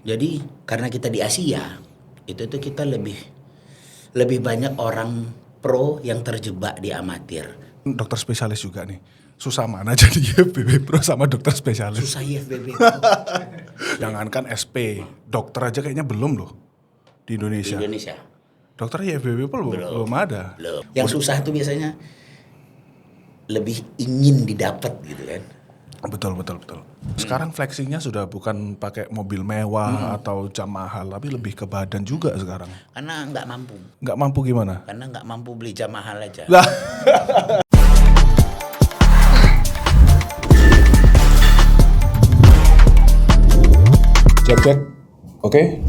Jadi karena kita di Asia, itu tuh kita lebih banyak orang pro yang terjebak di amatir. Dokter spesialis juga nih. Susah mana jadi IFBB Pro sama dokter spesialis? Susah IFBB Jangankan SP, dokter aja kayaknya belum loh di di Indonesia. Indonesia. Dokter IFBB Pro belum ada. Belum. Yang susah tuh biasanya lebih ingin didapat gitu kan. Betul. Sekarang flexingnya sudah bukan pakai mobil mewah atau jam mahal, tapi lebih ke badan juga sekarang. Karena nggak mampu. Nggak mampu gimana? Karena nggak mampu beli jam mahal aja. Lah. Cek. Oke.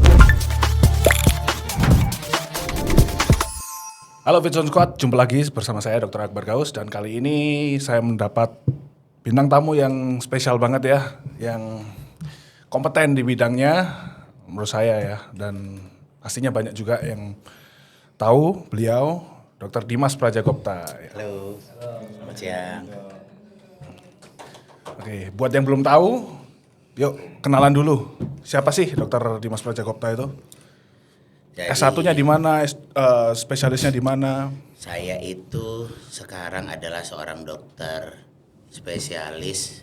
Halo Vision Squad, jumpa lagi bersama saya Dr. Akbar Gaus, dan kali ini saya mendapat bintang tamu yang spesial banget ya, yang kompeten di bidangnya menurut saya ya, dan pastinya banyak juga yang tahu beliau, Dr. Dimas Prajagopta. Halo. Selamat siang. Oke, buat yang belum tahu, yuk kenalan dulu. Siapa sih Dr. Dimas Prajagopta itu? Jadi, S1-nya di mana? Spesialisnya di mana? saya itu sekarang adalah seorang dokter spesialis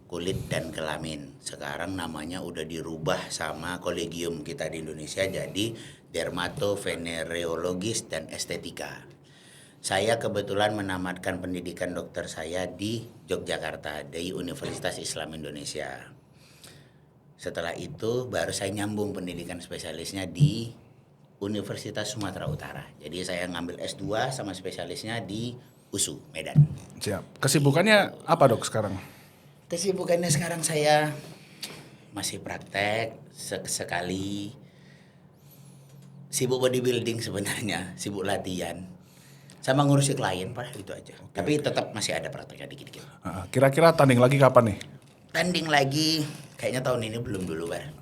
kulit dan kelamin. Sekarang namanya udah dirubah sama kolegium kita di Indonesia jadi dermatovenereologis dan estetika. Saya kebetulan menamatkan pendidikan dokter saya di Yogyakarta di Universitas Islam Indonesia. Setelah itu baru saya nyambung pendidikan spesialisnya di Universitas Sumatera Utara. Jadi saya ngambil S2 sama spesialisnya di USU, Medan. Siap. Kesibukannya apa dok sekarang? Kesibukannya sekarang saya masih praktek sekali. Sibuk bodybuilding sebenarnya, sibuk latihan. Sama ngurusi klien, pada itu aja. Tapi tetap masih ada prakteknya dikit-dikit. Kira-kira tanding lagi kapan nih? Tanding lagi, kayaknya tahun ini belum dulu, Bar.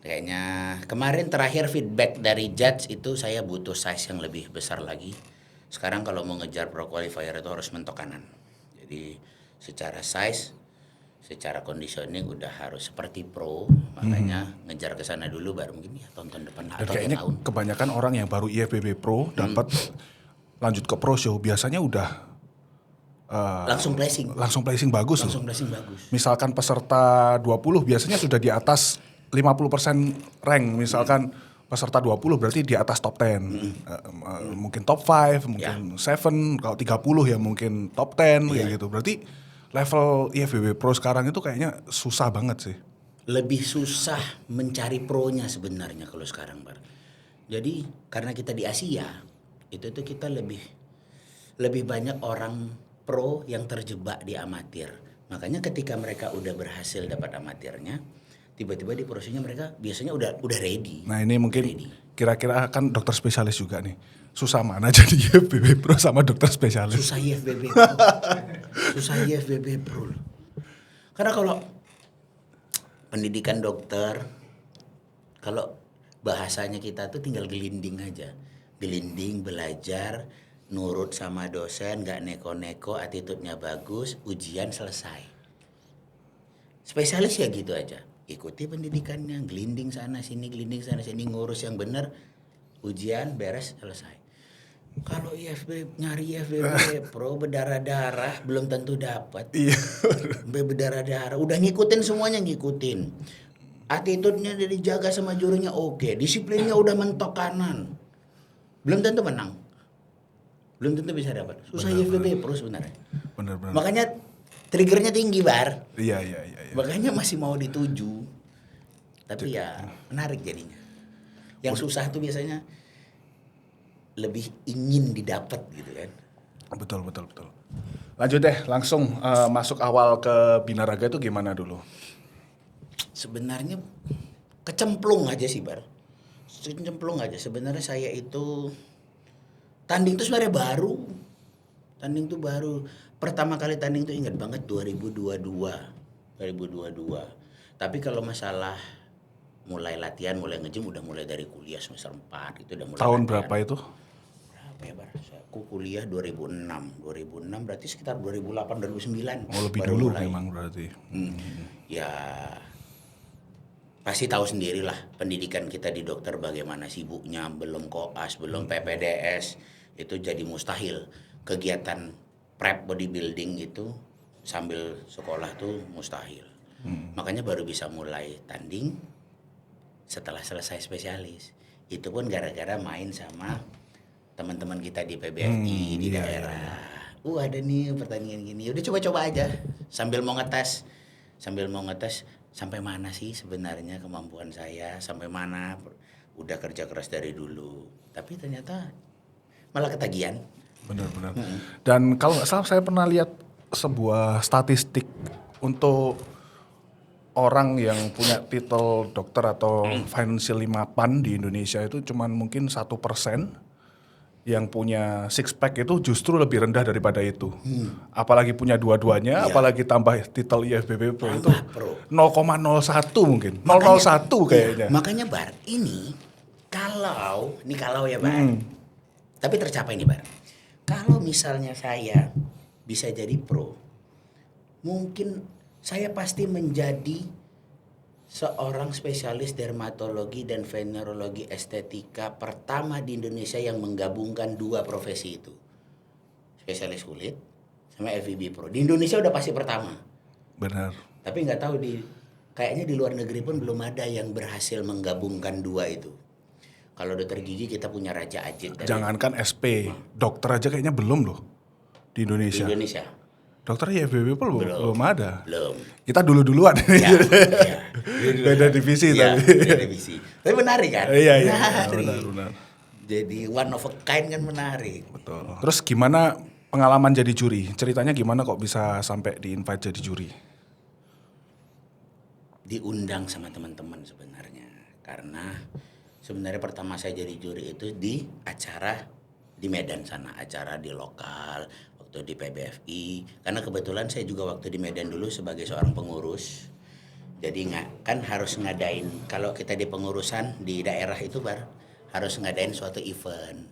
Kayaknya kemarin terakhir feedback dari judge itu saya butuh size yang lebih besar lagi. Sekarang kalau mau ngejar pro qualifier itu harus mentok kanan. Jadi secara size, secara conditioning udah harus seperti pro. Makanya ngejar ke sana dulu baru mungkin ya tahun depan Dan atau kayaknya tahun. kebanyakan orang yang baru IFBB Pro dapat lanjut ke Pro Show biasanya udah Langsung placing. langsung bagus Langsung loh. placing bagus. Misalkan peserta 20 biasanya sudah di atas 50% rank. Misalkan peserta 20 berarti di atas top 10. Mungkin top 5, mungkin 7, kalau 30 ya mungkin top 10 kayak gitu. Berarti level IFBB Pro sekarang itu kayaknya susah banget sih. Lebih susah mencari pro-nya sebenarnya kalau sekarang, Bar. Jadi karena kita di Asia, itu tuh kita lebih banyak orang pro yang terjebak di amatir. Makanya ketika mereka udah berhasil dapat amatirnya, tiba-tiba di prosinya mereka biasanya udah ready. Nah ini mungkin kira-kira kan dokter spesialis juga nih. Susah mana jadi IFBB Pro sama dokter spesialis? Susah IFBB Pro. Susah IFBB Pro. Karena kalau pendidikan dokter, kalau bahasanya kita tuh tinggal gelinding aja. Gelinding, belajar, nurut sama dosen, gak neko-neko, attitude-nya bagus, ujian selesai. Spesialis ya gitu aja. Ikuti pendidikannya, gelinding sana sini, ngurus yang benar, ujian beres selesai. Kalau nyari IFBB Pro berdarah-darah belum tentu dapat. Iya. Berdarah-darah, udah ngikutin semuanya ngikutin. Attitude-nya udah dijaga sama jurunya oke, disiplinnya udah mentok kanan. Belum tentu menang. Belum tentu bisa dapat. Susah IFBB Pro sebenarnya. Bener. Makanya triggernya tinggi, Bar. Iya. Makanya masih mau dituju. Tapi ya menarik jadinya. Yang susah tuh biasanya lebih ingin didapat gitu kan. Betul. Lanjut deh, langsung masuk awal ke Binaraga itu gimana dulu? Sebenarnya kecemplung aja sih, Bar. Kecemplung aja. Sebenarnya saya itu tanding tuh sebenarnya baru. Tanding tuh baru. Pertama kali tanding tuh ingat banget 2022. Tapi kalau masalah mulai latihan, mulai nge-gym udah mulai dari kuliah semester 4 itu udah mulai. Tahun latihan. berapa itu? Berapa ya, Bar? Aku kuliah 2006. 2006 berarti sekitar 2008 2009. Oh lebih baru dulu mulai. memang berarti. Ya pasti tahu sendirilah pendidikan kita di dokter bagaimana sibuknya, belum koas, belum PPDS, itu jadi mustahil. Kegiatan prep bodybuilding itu sambil sekolah tuh mustahil. Makanya baru bisa mulai tanding setelah selesai spesialis. Itu pun gara-gara main sama teman-teman kita di PBFI di iya, daerah. Ada nih pertandingan gini. Udah coba-coba aja sambil mau ngetes sampai mana sih sebenarnya kemampuan saya, sampai mana udah kerja keras dari dulu. Tapi ternyata malah ketagihan. Benar-benar. Dan kalau nggak salah saya pernah lihat sebuah statistik untuk orang yang punya titel dokter atau financially mapan di Indonesia itu cuman mungkin 1% yang punya six pack itu justru lebih rendah daripada itu. Apalagi punya dua-duanya, Iya. apalagi tambah titel IFBB Pro itu Tambah pro. 0,01 mungkin. 001 kayaknya. Makanya Bar, ini kalau ya Bar. Tapi tercapai nih Bar. Kalau misalnya saya bisa jadi pro, mungkin saya pasti menjadi seorang spesialis dermatologi dan venerologi estetika pertama di Indonesia yang menggabungkan dua profesi itu. Spesialis kulit sama FVB Pro. Di Indonesia udah pasti pertama. Benar. Tapi nggak tahu kayaknya di luar negeri pun belum ada yang berhasil menggabungkan dua itu. Kalau dokter gigi kita punya Raja Ajit. Jangankan SP, dokter aja kayaknya belum loh di Di Indonesia. Indonesia. Dokter IFBB pun belum ada. Belum. Kita duluan. Ya. Beda divisi Ya, tapi. beda divisi. Tapi menarik kan? Iya, Menarik. benar. Jadi one of a kind kan menarik. Betul. Terus gimana pengalaman jadi juri? Ceritanya gimana kok bisa sampai di-invite jadi juri? Diundang sama teman-teman sebenarnya. Karena sebenarnya pertama saya jadi juri itu di acara di Medan sana, acara di lokal waktu di PBFI. Karena kebetulan saya juga waktu di Medan dulu sebagai seorang pengurus. Jadi kan harus ngadain, kalau kita di pengurusan di daerah itu harus ngadain suatu event.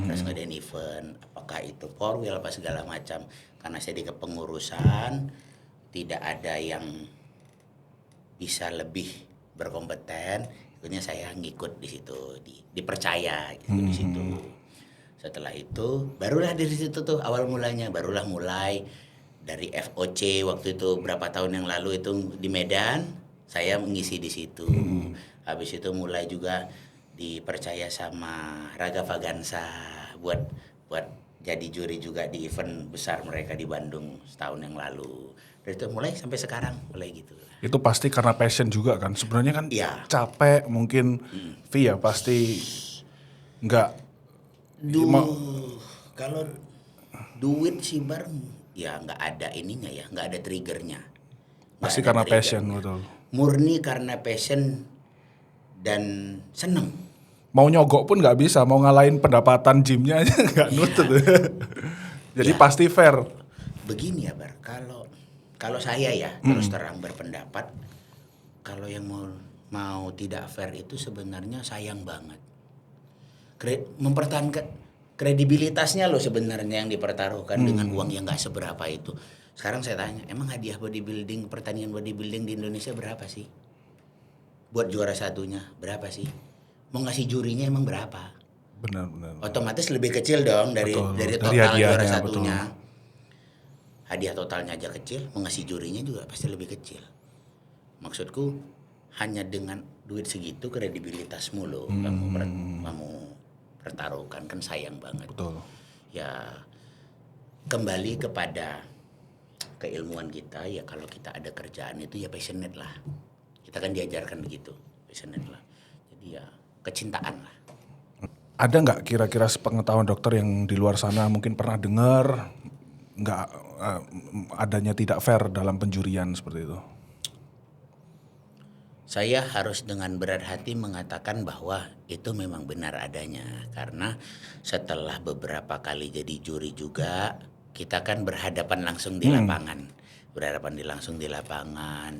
Harus ngadain event, apakah itu porwil apa segala macam. Karena saya di kepengurusan tidak ada yang bisa lebih berkompeten, akhirnya saya ngikut di situ, dipercaya gitu di situ. Setelah itu barulah dari situ tuh awal mulanya, barulah mulai dari FOC waktu itu berapa tahun yang lalu itu di Medan, saya mengisi di situ. Habis itu mulai juga dipercaya sama Raga Vagansa buat jadi juri juga di event besar mereka di Bandung setahun yang lalu. Dari itu mulai sampai sekarang mulai gitu. Itu pasti karena passion juga kan. Sebenarnya kan Iya. capek mungkin ya pasti nggak. Kalau duit sih ya nggak ada ininya ya, nggak ada triggernya. Pasti karena passion, betul. Murni karena passion dan seneng. Mau nyogok pun nggak bisa, mau ngalahin pendapatan gymnya aja nggak nutut. Jadi pasti fair. Begini ya Bar, kalau saya ya terus terang berpendapat, kalau yang mau tidak fair itu sebenarnya sayang banget. Mempertahankan kredibilitasnya loh sebenarnya yang dipertaruhkan dengan uang yang nggak seberapa itu. Sekarang saya tanya, emang hadiah bodybuilding, pertandingan bodybuilding di Indonesia berapa sih? Buat juara satunya berapa sih? Mau ngasih jurinya emang berapa? Benar. Otomatis lebih kecil dong dari total hadiahnya, juara satunya. betul. Hadiah totalnya aja kecil, mau ngasih jurinya juga pasti lebih kecil. Maksudku hanya dengan duit segitu kredibilitasmu loh kamu pertaruhkan, kan sayang banget. Betul. Ya kembali kepada keilmuan kita ya, kalau kita ada kerjaan itu ya passionate lah. Kita kan diajarkan begitu, passionate lah. Jadi ya kecintaan lah. Ada nggak kira-kira sepengetahuan dokter yang di luar sana mungkin pernah dengar nggak adanya tidak fair dalam penjurian seperti itu? Saya harus dengan berat hati mengatakan bahwa itu memang benar adanya. Karena setelah beberapa kali jadi juri juga, kita kan berhadapan langsung di lapangan. Langsung di lapangan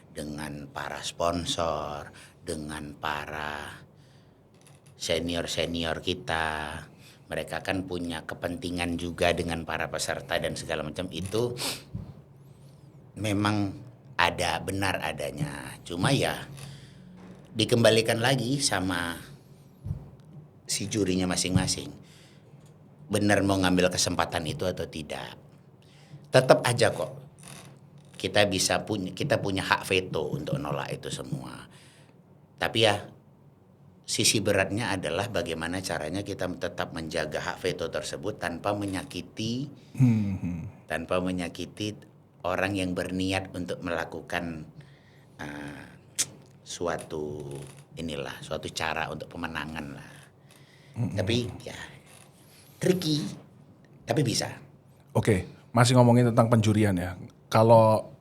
dengan para sponsor, dengan para senior-senior kita. Mereka kan punya kepentingan juga dengan para peserta dan segala macam itu. Memang ada benar adanya, cuma ya dikembalikan lagi sama si jurinya masing-masing. Benar mau ngambil kesempatan itu atau tidak. Tetap aja kok kita punya hak veto untuk nolak itu semua. Tapi ya sisi beratnya adalah bagaimana caranya kita tetap menjaga hak veto tersebut tanpa menyakiti orang yang berniat untuk melakukan suatu cara untuk pemenangan lah. Tapi ya tricky, tapi bisa. Oke, masih ngomongin tentang penjurian ya. Kalau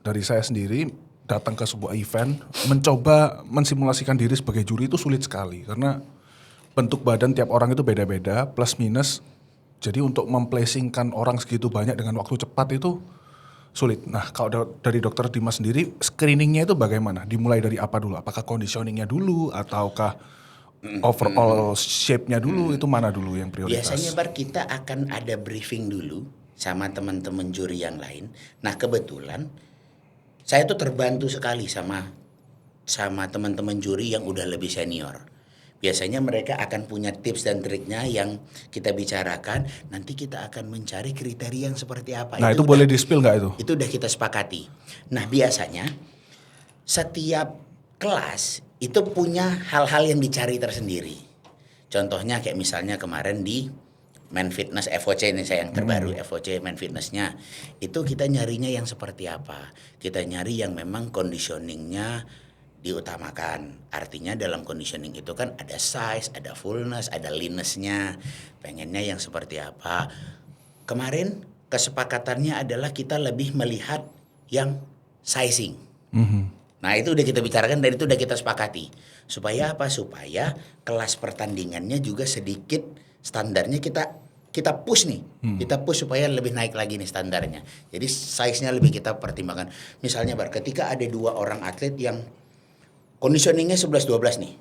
dari saya sendiri datang ke sebuah event, mencoba mensimulasikan diri sebagai juri itu sulit sekali karena bentuk badan tiap orang itu beda-beda, plus minus. Jadi untuk memplacingkan orang segitu banyak dengan waktu cepat itu sulit. Nah, kalau dari dokter Dimas sendiri, screeningnya itu bagaimana? Dimulai dari apa dulu? Apakah conditioningnya dulu ataukah overall shape-nya dulu? Itu mana dulu yang prioritas? Biasanya kita akan ada briefing dulu sama teman-teman juri yang lain. Nah, kebetulan saya tuh terbantu sekali sama teman-teman juri yang udah lebih senior. Biasanya mereka akan punya tips dan triknya yang kita bicarakan. Nanti kita akan mencari kriteria yang seperti apa. Nah, itu boleh di-spill nggak itu? Itu udah kita sepakati. Nah, biasanya setiap kelas itu punya hal-hal yang dicari tersendiri. Contohnya kayak misalnya kemarin di Man Fitness FOC ini saya yang terbaru FOC Man Fitnessnya. Itu kita nyarinya yang seperti apa. Kita nyari yang memang conditioningnya diutamakan. Artinya dalam conditioning itu kan ada size, ada fullness, ada leanness-nya. Pengennya yang seperti apa. Kemarin kesepakatannya adalah kita lebih melihat yang sizing. Nah, itu udah kita bicarakan dan itu udah kita sepakati. Supaya apa? Supaya kelas pertandingannya juga sedikit standarnya kita push nih. Kita push supaya lebih naik lagi nih standarnya. Jadi size-nya lebih kita pertimbangkan. Misalnya ketika ada 2 orang atlet yang conditioningnya 11-12 nih.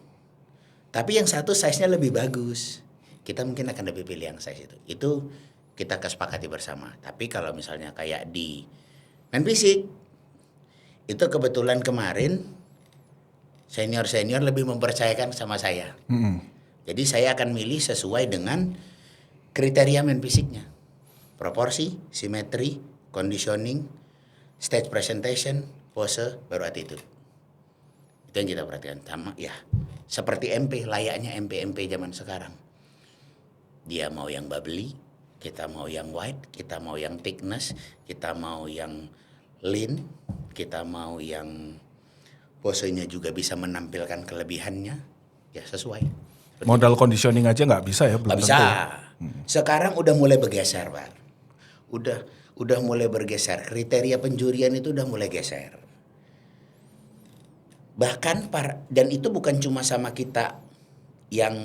Tapi yang satu size-nya lebih bagus. Kita mungkin akan lebih pilih yang size itu. Itu kita kesepakati bersama. Tapi kalau misalnya kayak di main fisik, itu kebetulan kemarin senior-senior lebih mempercayakan sama saya. Jadi saya akan milih sesuai dengan kriteria main fisiknya. Proporsi, simetri, conditioning, stage presentation, pose, baru attitude. Itu yang kita perhatikan. Sama ya, seperti MP, layaknya MP zaman sekarang. Dia mau yang bubbly, kita mau yang white, kita mau yang thickness, kita mau yang lean, kita mau yang posenya juga bisa menampilkan kelebihannya, ya sesuai. Modal conditioning aja nggak bisa ya? Belum Nggak bisa. tentu. Sekarang udah mulai bergeser, Pak. Udah mulai bergeser. Kriteria penjurian itu udah mulai geser. Bahkan dan itu bukan cuma sama kita yang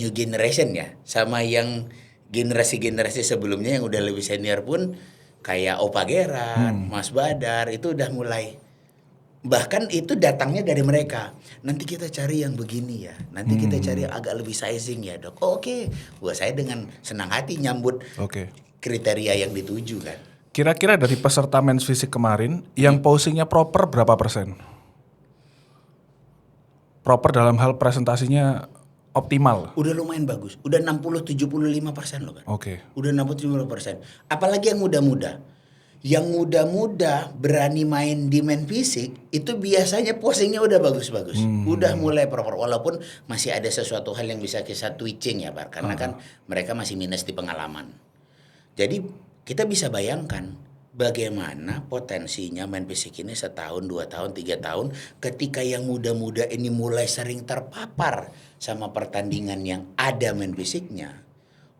new generation ya, sama yang generasi-generasi sebelumnya yang udah lebih senior pun kayak Opa Geran, Mas Badar itu udah mulai. Bahkan itu datangnya dari mereka. Nanti kita cari yang begini ya. Nanti kita cari yang agak lebih sizing ya, Dok. Oke. Buat saya dengan senang hati nyambut kriteria yang dituju kan. Kira-kira dari peserta men's fisik kemarin yang posingnya proper berapa persen? Proper dalam hal presentasinya optimal. Udah lumayan bagus. Udah 60-75% loh kan. Udah 60-75%. Apalagi yang muda-muda. Yang muda-muda berani main di main fisik itu biasanya posingnya udah bagus-bagus. Udah mulai proper. Walaupun masih ada sesuatu hal yang bisa kita twitching ya Pak. Karena kan mereka masih minus di pengalaman. Jadi kita bisa bayangkan bagaimana potensinya main fisik ini 1 tahun, 2 tahun, 3 tahun ketika yang muda-muda ini mulai sering terpapar sama pertandingan yang ada main fisiknya.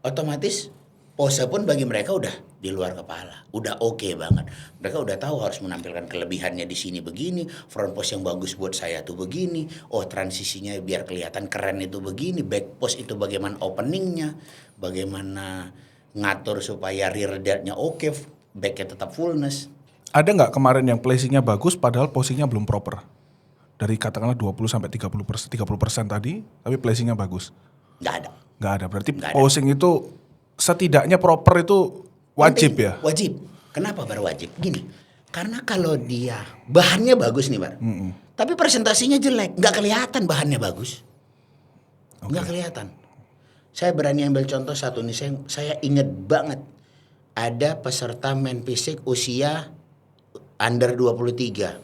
Otomatis pose pun bagi mereka udah di luar kepala, udah oke banget. Mereka udah tahu harus menampilkan kelebihannya di sini begini, front pose yang bagus buat saya tuh begini, oh transisinya biar kelihatan keren itu begini, back pose itu bagaimana openingnya, bagaimana ngatur supaya rear deltnya oke, backnya tetap fullness. Ada nggak kemarin yang placingnya bagus padahal posingnya belum proper? Dari katakanlah 20-30% tadi, tapi placingnya bagus. Nggak ada. Nggak ada. Berarti posing itu setidaknya proper itu wajib ya? Wajib. Kenapa baru wajib? Gini, karena kalau dia bahannya bagus nih Bar. Tapi presentasinya jelek, nggak kelihatan bahannya bagus. Nggak kelihatan. Saya berani ambil contoh satu nih, saya inget banget. Ada peserta main fisik usia under 23.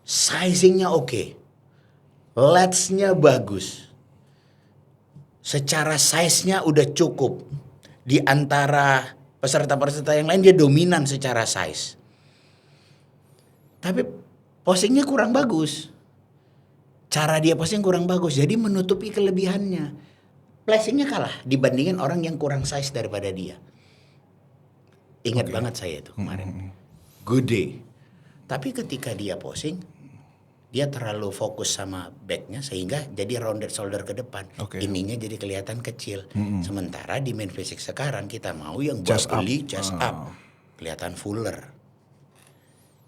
Sizingnya oke. Lats-nya bagus. Secara size-nya udah cukup. Di antara peserta-peserta yang lain dia dominan secara size. Tapi posingnya kurang bagus. Cara dia posing kurang bagus. Jadi menutupi kelebihannya. Placingnya kalah dibandingin orang yang kurang size daripada dia. Ingat banget saya itu kemarin. Good day. Tapi ketika dia posing, dia terlalu fokus sama backnya sehingga jadi rounded shoulder ke depan. Ininya jadi kelihatan kecil. Sementara di main fisik sekarang kita mau yang bubbly, chest up. Kelihatan fuller.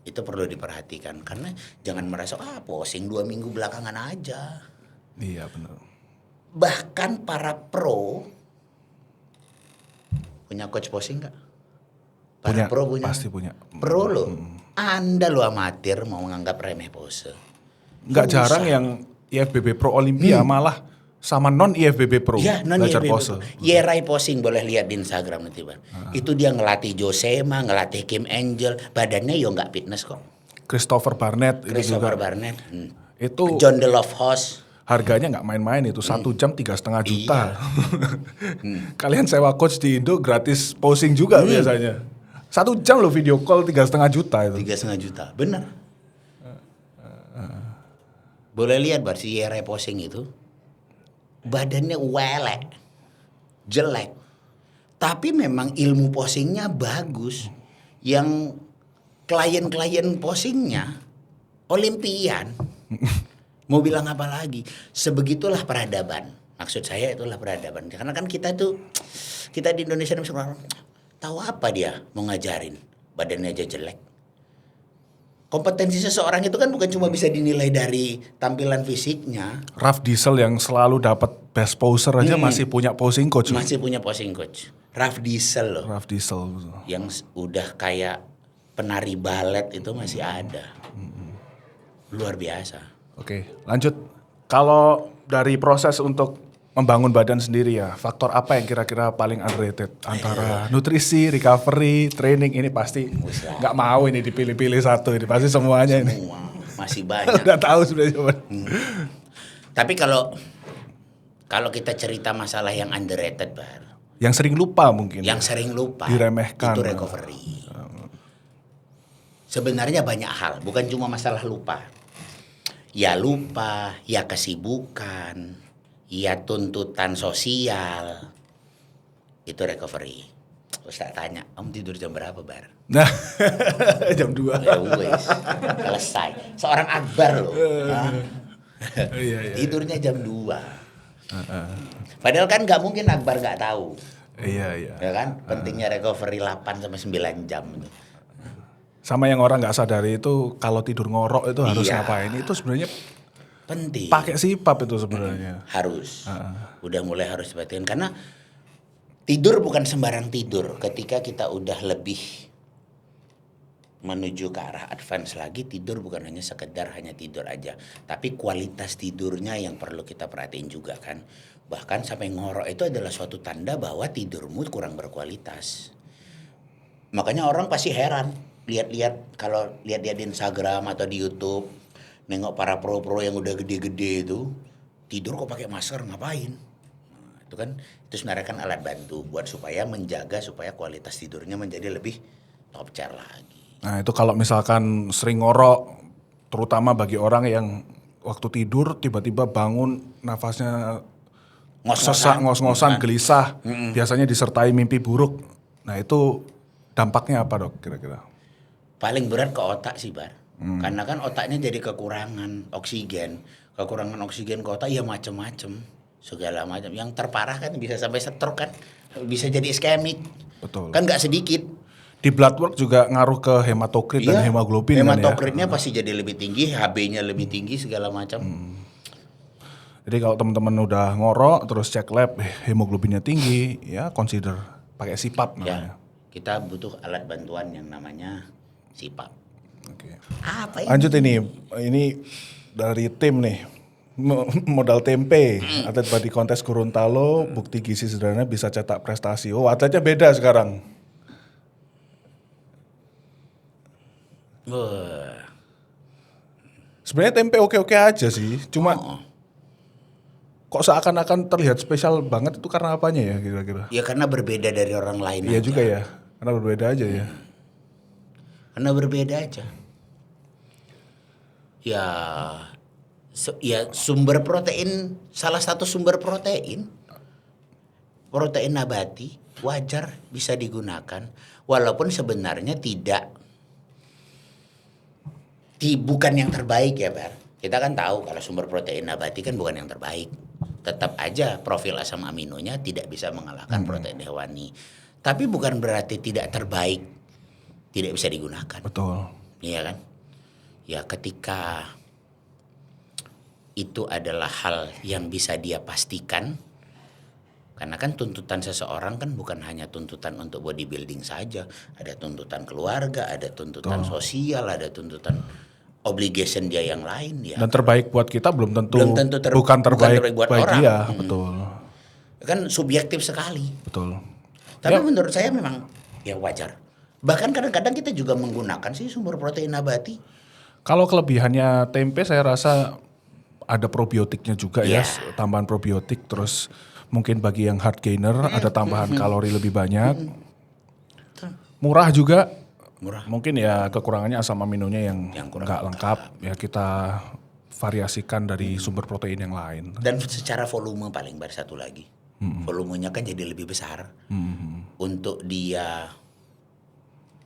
Itu perlu diperhatikan. Karena jangan merasa, posing 2 minggu belakangan aja. Iya benar. Bahkan para pro punya coach posing nggak? Para pro punya. Pasti punya. Pro lo, Anda lo amatir mau menganggap remeh pose. Nggak jarang yang IFBB Pro Olympia malah sama non IFBB Pro belajar pose. Yerai posing boleh lihat di Instagram nanti Bang. Itu dia ngelatih Josema, ngelatih Kim Angel, badannya yo nggak fitness kok. Christopher Barnett itu John the Love House. Harganya nggak main-main itu, 1 jam 3,5 juta. Kalian sewa coach di Indo gratis posing juga biasanya. 1 jam loh video call 3,5 juta itu. 3,5 juta, bener. Boleh lihat Bar, si Yere posing itu. Badannya welek, jelek. Tapi memang ilmu posingnya bagus. Yang klien-klien posingnya Olimpian. Mau bilang apa lagi? Sebegitulah peradaban. Maksud saya itulah peradaban. Karena kan kita di Indonesia tahu apa dia mau ngajarin. Badannya aja jelek. Kompetensi seseorang itu kan bukan cuma bisa dinilai dari tampilan fisiknya. Raf Diesel yang selalu dapat best poser aja masih punya posing coach. Masih punya posing coach. Raf Diesel loh. Raf Diesel. Yang udah kayak penari balet itu masih ada. Luar biasa. Oke, lanjut. Kalau dari proses untuk membangun badan sendiri ya, faktor apa yang kira-kira paling underrated? Antara nutrisi, recovery, training, ini pasti nggak mau ini dipilih-pilih satu. Ini pasti semuanya ini. Semua, masih banyak. Udah tahu sebenarnya. Tapi kalau kita cerita masalah yang underrated, Bar. Yang sering lupa mungkin. Yang sering lupa. Diremehkan. Itu recovery. Sebenarnya banyak hal, bukan cuma masalah lupa. Ya lupa, ya kesibukan, ya tuntutan sosial. Itu recovery. Terus saya tanya, kamu tidur jam berapa, Bar? Nah, jam 2. Ya wes, selesai. Seorang Akbar loh. Iya. Tidurnya jam 2. Padahal kan nggak mungkin Akbar nggak tahu. Iya. Ya kan? Pentingnya recovery 8 sampai 9 jam. Sama yang orang nggak sadari itu kalau tidur ngorok itu harus ngapain? Itu sebenarnya penting. Pakai sipap itu sebenarnya. Harus. Udah mulai harus diperhatikan karena tidur bukan sembarang tidur. Ketika kita udah lebih menuju ke arah advance lagi, tidur bukan hanya sekedar hanya tidur aja, tapi kualitas tidurnya yang perlu kita perhatiin juga kan. Bahkan sampai ngorok itu adalah suatu tanda bahwa tidurmu kurang berkualitas. Makanya orang pasti heran lihat-lihat di Instagram atau di YouTube, nengok para pro-pro yang udah gede-gede itu tidur kok pakai masker ngapain? Nah, itu kan sebenarnya kan alat bantu buat supaya kualitas tidurnya menjadi lebih top tier lagi. Nah itu kalau misalkan sering ngorok, terutama bagi orang yang waktu tidur tiba-tiba bangun nafasnya sesak, ngos-ngosan, gelisah, biasanya disertai mimpi buruk. Nah itu dampaknya apa dok kira-kira? Paling berat ke otak sih Bar. Karena kan otaknya jadi kekurangan oksigen. Kekurangan oksigen ke otak ya macem-macem. Segala macam. Yang terparah kan bisa sampai stroke kan. Bisa jadi iskemik. Betul. Kan gak sedikit. Di blood work juga ngaruh ke hematokrit dan hemoglobin. Hematokritnya pasti jadi lebih tinggi, HB-nya lebih tinggi segala macam. Jadi kalau teman-teman udah ngorok terus cek lab hemoglobinnya tinggi, ya consider pakai sipap namanya. Ya, kita butuh alat bantuan yang namanya sipap. Oke. Apa ini? Lanjut ini dari tim nih. Modal tempe, atlet body contest Gorontalo, bukti gizi sederhana bisa cetak prestasi. Oh, atletnya beda sekarang. Wah. Sebenarnya tempe oke-oke aja sih, cuma kok seakan-akan terlihat spesial banget itu karena apanya ya kira-kira? Ya karena berbeda dari orang lain Iya aja. juga ya, karena berbeda aja ya. Karena berbeda aja. Ya, ya sumber protein, salah satu sumber protein nabati wajar bisa digunakan, walaupun sebenarnya bukan yang terbaik ya Bar. Kita kan tahu kalau sumber protein nabati kan bukan yang terbaik. Tetap aja profil asam aminonya tidak bisa mengalahkan protein hewani. Tapi bukan berarti tidak terbaik, tidak bisa digunakan. Betul. Iya kan? Ya ketika itu adalah hal yang bisa dia pastikan, karena kan tuntutan seseorang kan bukan hanya tuntutan untuk bodybuilding saja, ada tuntutan keluarga, ada tuntutan sosial, ada tuntutan obligation dia yang lain ya. Dan terbaik buat kita belum tentu, bukan bukan terbaik terbaik buat bagi orang. dia, betul. Kan subjektif sekali. Betul. Tapi menurut saya memang ya wajar. Bahkan kadang-kadang kita juga menggunakan sih sumber protein nabati. Kalau kelebihannya tempe saya rasa ada probiotiknya juga ya, Iya. tambahan probiotik, terus mungkin bagi yang hard gainer ada tambahan kalori lebih banyak. Murah juga. Murah. Mungkin ya kekurangannya asam aminonya yang kurang nggak lengkap. Ya kita variasikan dari sumber protein yang lain. Dan secara volume paling satu lagi. Volumenya kan jadi lebih besar. Untuk dia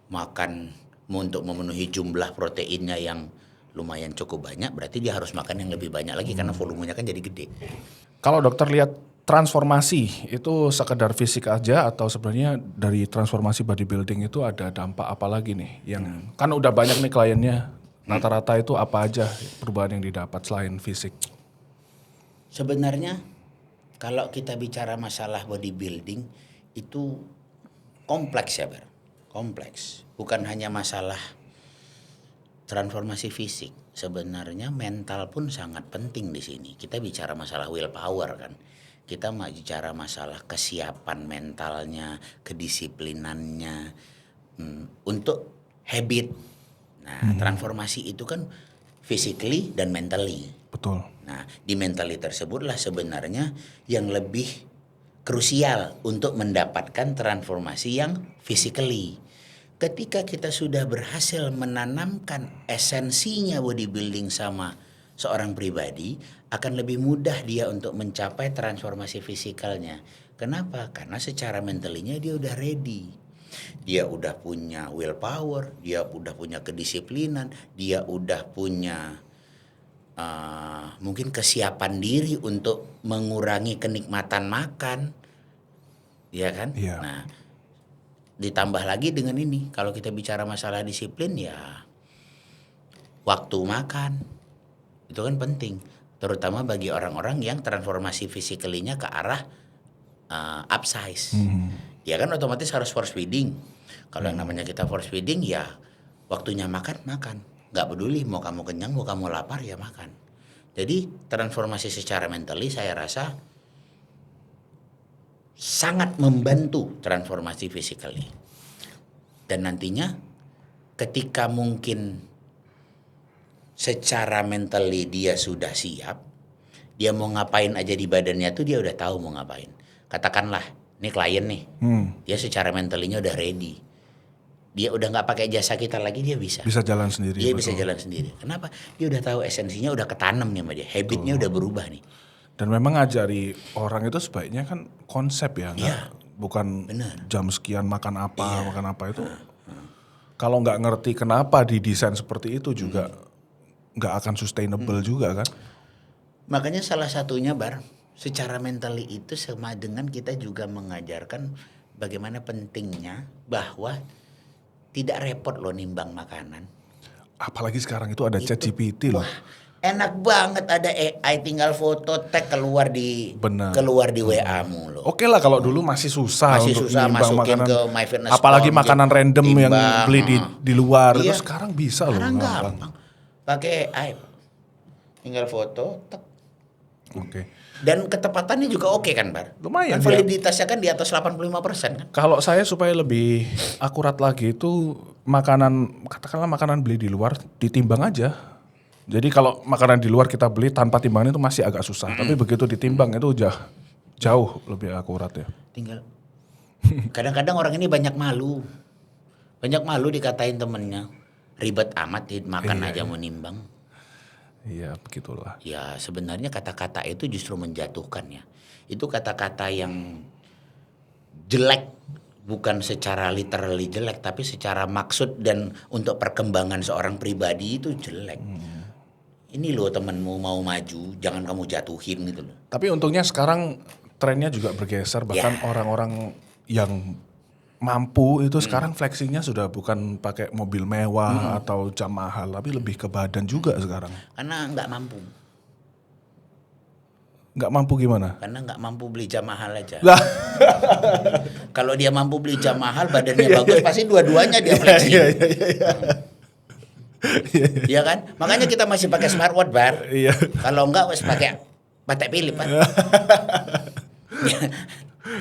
makan, untuk memenuhi jumlah proteinnya yang lumayan cukup banyak, berarti dia harus makan yang lebih banyak lagi karena volumenya kan jadi gede. Kalau dokter lihat transformasi itu sekedar fisik aja atau sebenarnya dari transformasi bodybuilding itu ada dampak apa lagi nih? Yang kan udah banyak nih kliennya, rata-rata itu apa aja perubahan yang didapat selain fisik? Sebenarnya kalau kita bicara masalah bodybuilding itu kompleks ya Bar. Kompleks. Bukan hanya masalah transformasi fisik. Sebenarnya mental pun sangat penting di sini. Kita bicara masalah willpower kan. Kita bicara masalah kesiapan mentalnya, kedisiplinannya, untuk habit. Nah, transformasi itu kan physically dan mentally. Betul. Nah, di mentally tersebutlah sebenarnya yang lebih krusial untuk mendapatkan transformasi yang physically. Ketika kita sudah berhasil menanamkan esensinya bodybuilding sama seorang pribadi, akan lebih mudah dia untuk mencapai transformasi fisikalnya. Kenapa? Karena secara mentalinya dia udah ready. Dia udah punya willpower, dia udah punya kedisiplinan, dia udah punya mungkin kesiapan diri untuk mengurangi kenikmatan makan, ya kan? Iya. Nah, ditambah lagi dengan ini, kalau kita bicara masalah disiplin ya, waktu makan itu kan penting, terutama bagi orang-orang yang transformasi fisikalinya ke arah upsize. Ya kan otomatis harus force feeding. Kalau yang namanya kita force feeding ya waktunya makan. Gak peduli mau kamu kenyang, mau kamu lapar ya makan. Jadi transformasi secara mentally saya rasa sangat membantu transformasi physically. Dan nantinya ketika mungkin secara mentally dia sudah siap, dia mau ngapain aja di badannya tuh dia udah tahu mau ngapain. Katakanlah, ini klien nih, dia secara mentalinya udah ready. Dia udah nggak pakai jasa kita lagi, dia bisa. Bisa jalan sendiri. Dia bisa jalan sendiri. Kenapa? Dia udah tahu esensinya, udah ketanam nih sama dia. Habitnya udah berubah nih. Dan memang ngajari orang itu sebaiknya kan konsep ya, bukan bener. jam sekian makan apa itu. Kalau nggak ngerti kenapa didesain seperti itu juga nggak akan sustainable juga kan. Makanya salah satunya secara mentally itu sama dengan kita juga mengajarkan bagaimana pentingnya bahwa tidak repot loh nimbang makanan. Apalagi sekarang itu ada ChatGPT loh. Enak banget ada AI, tinggal foto tag keluar di Benar. WA-mu loh. Oke lah kalau dulu masih susah Masih untuk susah nimbang masukin makanan, ke MyFitnessPal, apalagi makanan random yang timbang, beli di luar Iya. itu sekarang bisa loh. Sekarang gampang. gampang. Pakai AI. Tinggal foto, tek. Oke. Dan ketepatannya juga oke kan, Bar? Lumayan, Kan ya. validitasnya kan di atas 85% kan? Kalau saya supaya lebih akurat lagi itu makanan, katakanlah makanan beli di luar ditimbang aja. Jadi kalau makanan di luar kita beli tanpa timbangan itu masih agak susah. Tapi begitu ditimbang itu jauh lebih akurat ya. Tinggal. Kadang-kadang orang ini banyak malu. Banyak malu dikatain temennya. Ribet amat makan aja mau nimbang. Iya begitulah. Ya sebenarnya kata-kata itu justru menjatuhkan ya. Itu kata-kata yang jelek. Bukan secara literally jelek, tapi secara maksud dan untuk perkembangan seorang pribadi itu jelek. Ini loh temenmu mau maju, jangan kamu jatuhin gitu loh. Tapi untungnya sekarang trennya juga bergeser. Bahkan orang-orang yang mampu itu sekarang fleksinya sudah bukan pakai mobil mewah atau jam mahal, tapi lebih ke badan juga sekarang. Karena nggak mampu. Nggak mampu gimana? Karena nggak mampu beli jam mahal aja. Lah. Kalau dia mampu beli jam mahal, badannya bagus, pasti dua-duanya dia fleksi. Iya kan? Makanya kita masih pakai smartwatch, Bar. Iya. Kalau enggak wes pakai Patek Philippe, Bar.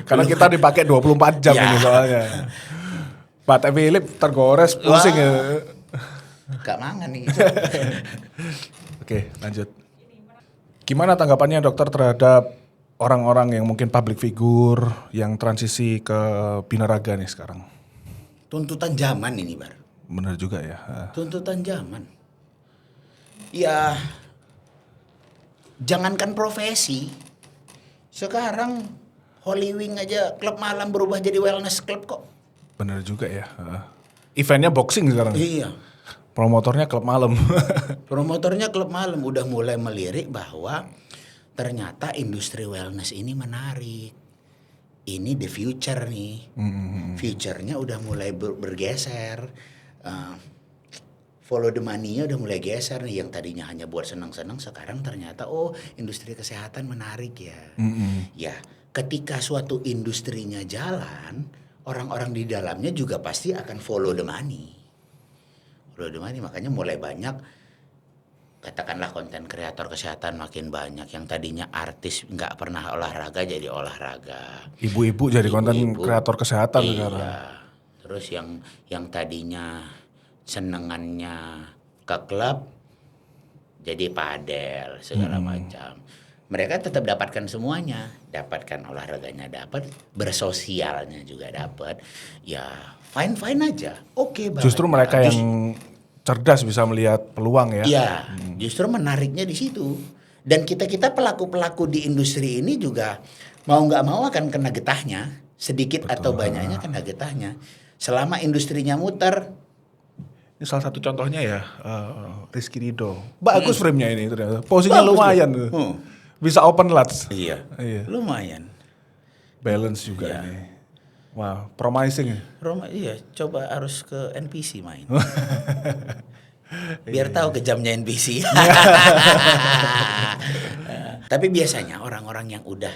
Karena kita dipakai 24 jam Ya. ini soalnya. Patek Philippe tergores pusing ya. Gak mangan nih. Oke, lanjut. Gimana tanggapannya dokter terhadap orang-orang yang mungkin public figure yang transisi ke binaraga nih sekarang? Tuntutan zaman ini, Bar. Bener juga ya. Tuntutan zaman. Ya, jangankan profesi. Sekarang Holy Wing aja klub malam berubah jadi wellness club kok. Bener juga ya. Eventnya boxing sekarang. Iya. Promotornya klub malam. Promotornya klub malam udah mulai melirik bahwa ternyata industri wellness ini menarik. Ini the future nih. Future-nya udah mulai bergeser. Follow the money-nya udah mulai geser nih. Yang tadinya hanya buat senang-senang, sekarang ternyata industri kesehatan menarik ya. Ya, ketika suatu industrinya jalan, orang-orang di dalamnya juga pasti akan follow the money. Follow the money, makanya mulai banyak, katakanlah konten kreator kesehatan makin banyak. Yang tadinya artis nggak pernah olahraga jadi olahraga. Ibu-ibu jadi konten Ibu-ibu. kreator kesehatan Iya. sekarang. Terus yang tadinya senengannya ke klub jadi padel segala macam. Mereka tetap dapatkan semuanya, dapatkan olahraganya dapat, bersosialnya juga dapat. Ya fine aja, oke banget. Justru mereka yang cerdas bisa melihat peluang ya. Iya, justru menariknya di situ. Dan kita pelaku-pelaku di industri ini juga mau nggak mau akan kena getahnya, sedikit atau banyaknya kena getahnya. Selama industrinya muter, Ini salah satu contohnya ya, Rizky Ridho. Bagus frame-nya ini ternyata. Posisinya Bagus lumayan. loh. Tuh. Bisa open lats. iya, Iya. lumayan. Balance juga Iya. ini. Wah, promising ya. Iya, coba harus ke NPC main. Biar tahu kejamnya NPC. Tapi biasanya orang-orang yang udah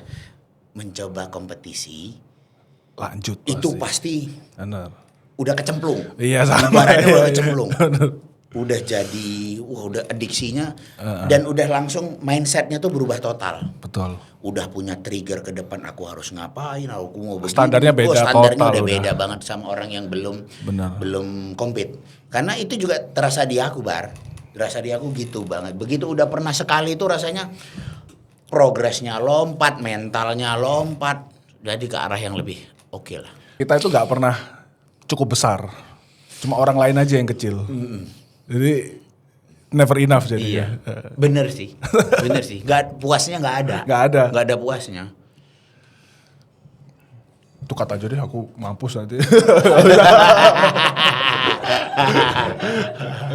mencoba kompetisi Lanjut itu pasti Benar. udah kecemplung. Iya sama. Ibaratnya udah Iya, kecemplung. benar. Udah jadi, udah adiksinya dan udah langsung mindsetnya tuh berubah total. Betul. Udah punya trigger ke depan, aku harus ngapain, aku mau begini. Standarnya beda standarnya total udah udah. beda banget sama orang yang Benar. belum compete. Karena itu juga terasa di aku, Bar. Terasa di aku gitu banget. Begitu udah pernah sekali itu rasanya progresnya lompat, mentalnya lompat, jadi ke arah yang lebih oke lah. Kita itu nggak pernah cukup besar. Cuma orang lain aja yang kecil. Jadi never enough jadinya. Bener sih, bener sih. Puasnya nggak ada. Nggak ada puasnya. Tuh kata aja deh aku mampus nanti.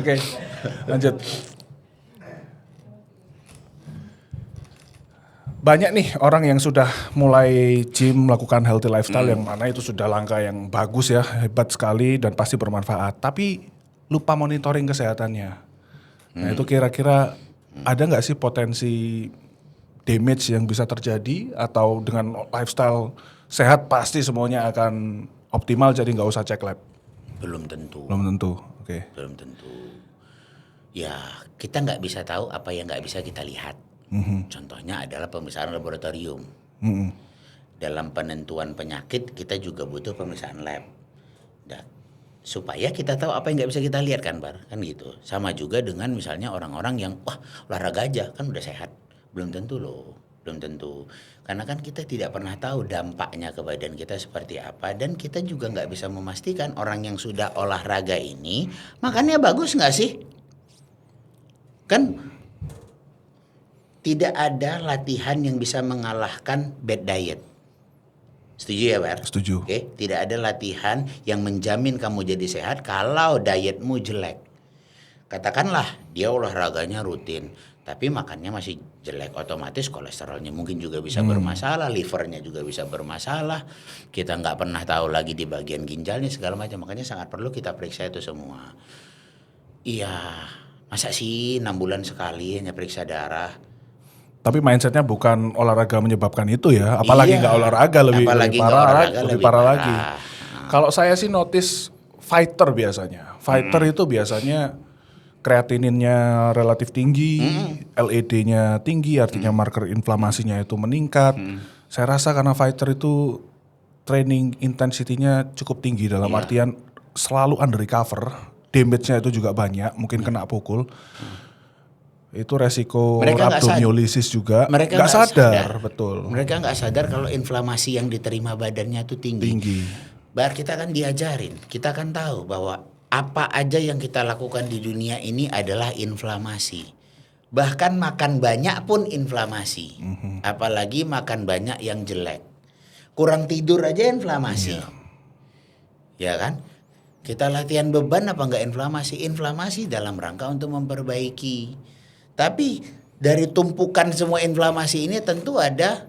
Oke, lanjut. Banyak nih orang yang sudah mulai gym, melakukan healthy lifestyle yang mana itu sudah langkah yang bagus ya, hebat sekali dan pasti bermanfaat. Tapi lupa monitoring kesehatannya. Nah itu kira-kira ada nggak sih potensi damage yang bisa terjadi, atau dengan lifestyle sehat pasti semuanya akan optimal jadi nggak usah cek lab? Belum tentu. Belum tentu. Oke. Belum tentu. Ya, kita nggak bisa tahu apa yang nggak bisa kita lihat. Contohnya adalah pemeriksaan laboratorium. Dalam penentuan penyakit kita juga butuh pemeriksaan lab. Supaya kita tahu apa yang nggak bisa kita lihat kan, Bar, kan gitu. Sama juga dengan misalnya orang-orang yang olahraga aja kan udah sehat, belum tentu loh, belum tentu. Karena kan kita tidak pernah tahu dampaknya ke badan kita seperti apa, dan kita juga nggak bisa memastikan orang yang sudah olahraga ini makannya bagus nggak sih? Kan tidak ada latihan yang bisa mengalahkan bad diet. Setuju ya, Bar? Setuju. Oke, tidak ada latihan yang menjamin kamu jadi sehat kalau dietmu jelek. Katakanlah dia olahraganya rutin, tapi makannya masih jelek, otomatis kolesterolnya mungkin juga bisa bermasalah, livernya juga bisa bermasalah. Kita nggak pernah tahu lagi di bagian ginjalnya segala macam, makanya sangat perlu kita periksa itu semua. Iya, masa sih 6 bulan sekali hanya periksa darah? Tapi mindsetnya bukan olahraga menyebabkan itu ya, apalagi Iya, nggak olahraga lebih apalagi nggak parah, olahraga lebih lebih parah parah. lagi. Kalau saya sih notice fighter biasanya, itu biasanya kreatininnya relatif tinggi, LED-nya tinggi, artinya marker inflamasinya itu meningkat. Saya rasa karena fighter itu training intensity-nya cukup tinggi, dalam artian selalu under recover, damage-nya itu juga banyak, mungkin kena pukul. Itu resiko Mereka nggak rhabdomyolysis juga. Mereka Nggak nggak sadar, betul. Mereka nggak sadar kalau inflamasi yang diterima badannya itu tinggi. Bar, kita kan diajarin, kita kan tahu bahwa apa aja yang kita lakukan di dunia ini adalah inflamasi. Bahkan makan banyak pun inflamasi. Apalagi makan banyak yang jelek. Kurang tidur aja inflamasi. Ya kan? Kita latihan beban apa enggak inflamasi? Inflamasi dalam rangka untuk memperbaiki. Tapi dari tumpukan semua inflamasi ini tentu ada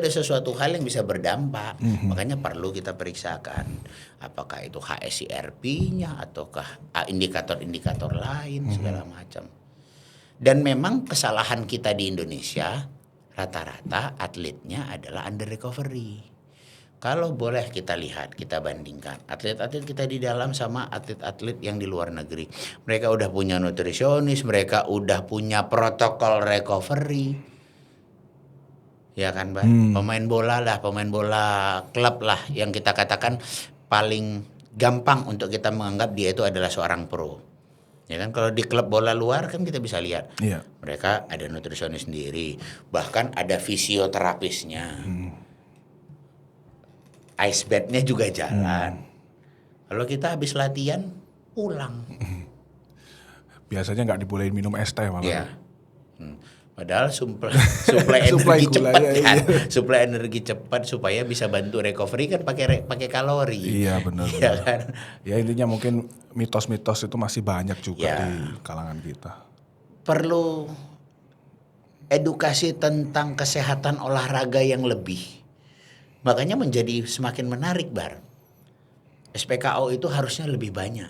sesuatu hal yang bisa berdampak. Makanya perlu kita periksakan apakah itu HSCRP-nya ataukah indikator-indikator lain segala macam. Dan memang kesalahan kita di Indonesia rata-rata atletnya adalah under recovery. Kalau boleh kita lihat, kita bandingkan atlet-atlet kita di dalam sama atlet-atlet yang di luar negeri. Mereka udah punya nutrisionis, mereka udah punya protokol recovery. Ya kan, Bang? Pemain bola klub lah yang kita katakan paling gampang untuk kita menganggap dia itu adalah seorang pro. Ya kan, kalau di klub bola luar kan kita bisa lihat. Mereka ada nutrisionis sendiri, bahkan ada fisioterapisnya. Ice bednya juga jalan. Kalau kita habis latihan pulang. Biasanya nggak dibolehin minum es teh malah. Ya. Padahal suplai energi cepat kan. Suplai energi cepat supaya bisa bantu recovery kan pakai kalori. Iya benar. Iya kan? Ya intinya mungkin mitos-mitos itu masih banyak juga di kalangan kita. Perlu edukasi tentang kesehatan olahraga yang lebih. Makanya menjadi semakin menarik, Bar. SPKO itu harusnya lebih banyak.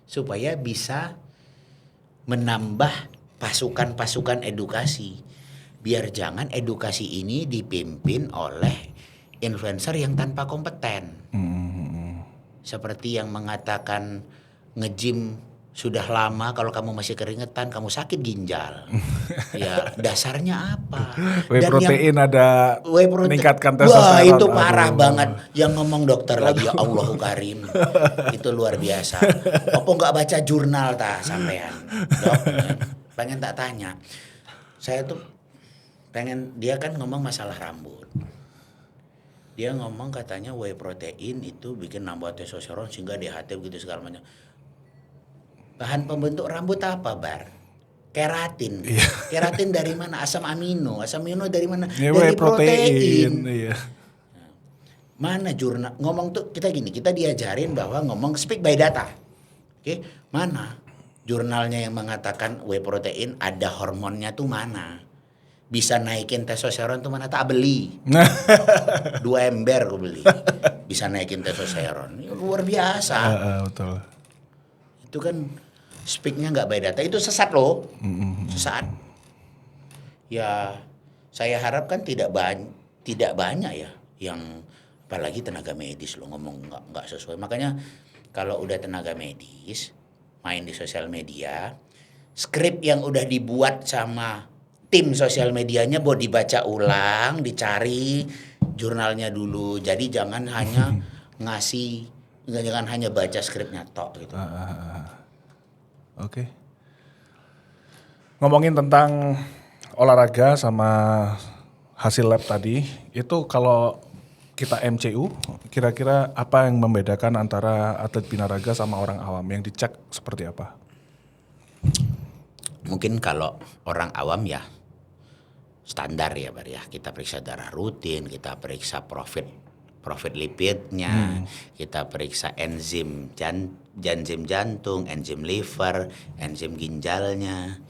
Supaya bisa menambah pasukan-pasukan edukasi. Biar jangan edukasi ini dipimpin oleh influencer yang tanpa kompeten. Seperti yang mengatakan nge-gym sudah lama, kalau kamu masih keringetan kamu sakit ginjal. Ya dasarnya apa? Whey protein ada meningkatkan testosteron. Wah itu parah banget. Yang ngomong dokter lagi, ya Allahu Karim. Itu luar biasa. Apa nggak baca jurnal sampean? Dok, pengen tak tanya. Saya tuh pengen, dia kan ngomong masalah rambut. Dia ngomong katanya whey protein itu bikin nambah testosteron sehingga DHT begitu segala macam. Bahan pembentuk rambut apa, Bar? Keratin. Keratin dari mana? Asam amino. Asam amino dari mana? Dari protein. Mana jurnal ngomong tuh kita gini, kita diajarin bahwa ngomong speak by data. Oke, mana jurnalnya yang mengatakan whey protein ada hormonnya tuh mana? Bisa naikin testosteron tuh mana? Tak beli. 2 ember gue beli. Bisa naikin testosteron. Luar biasa. Betul. Itu kan speaknya nggak by data, itu sesat loh, sesat. Ya saya harapkan tidak banyak ya yang apalagi tenaga medis lo ngomong nggak sesuai. Makanya kalau udah tenaga medis main di sosial media, skrip yang udah dibuat sama tim sosial medianya boleh dibaca ulang, dicari jurnalnya dulu. Jadi jangan hanya jangan hanya baca skripnya tok gitu. Oke. Ngomongin tentang olahraga sama hasil lab tadi, itu kalau kita MCU, kira-kira apa yang membedakan antara atlet binaraga sama orang awam yang dicek seperti apa? Mungkin kalau orang awam ya standar ya Bar ya, kita periksa darah rutin, kita periksa profit lipidnya, kita periksa enzim jantung, enzim liver, enzim ginjalnya.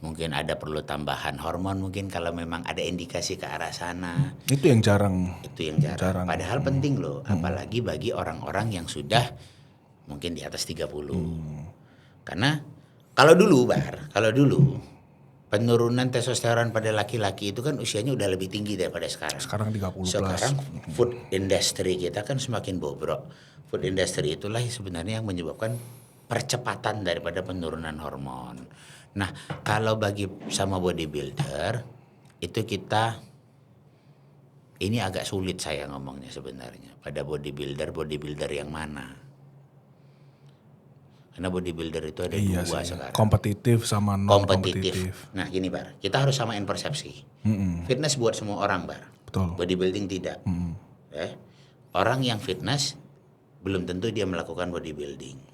Mungkin ada perlu tambahan hormon mungkin kalau memang ada indikasi ke arah sana. Itu yang jarang. Itu yang jarang. Padahal penting loh, apalagi bagi orang-orang yang sudah mungkin di atas 30. Karena kalau dulu penurunan testosteron pada laki-laki itu kan usianya udah lebih tinggi daripada sekarang. Sekarang 30 plus. Sekarang food industry kita kan semakin bobrok. Food industry itulah sebenarnya yang menyebabkan percepatan daripada penurunan hormon. Nah, kalau bagi sama bodybuilder itu ini agak sulit saya ngomongnya sebenarnya. Pada bodybuilder yang mana? Karena bodybuilder itu ada dua sekarang. Kompetitif sama non kompetitif. Nah gini Bar, kita harus samain persepsi. Fitness buat semua orang Bar. Betul. Bodybuilding tidak. Orang yang fitness belum tentu dia melakukan bodybuilding.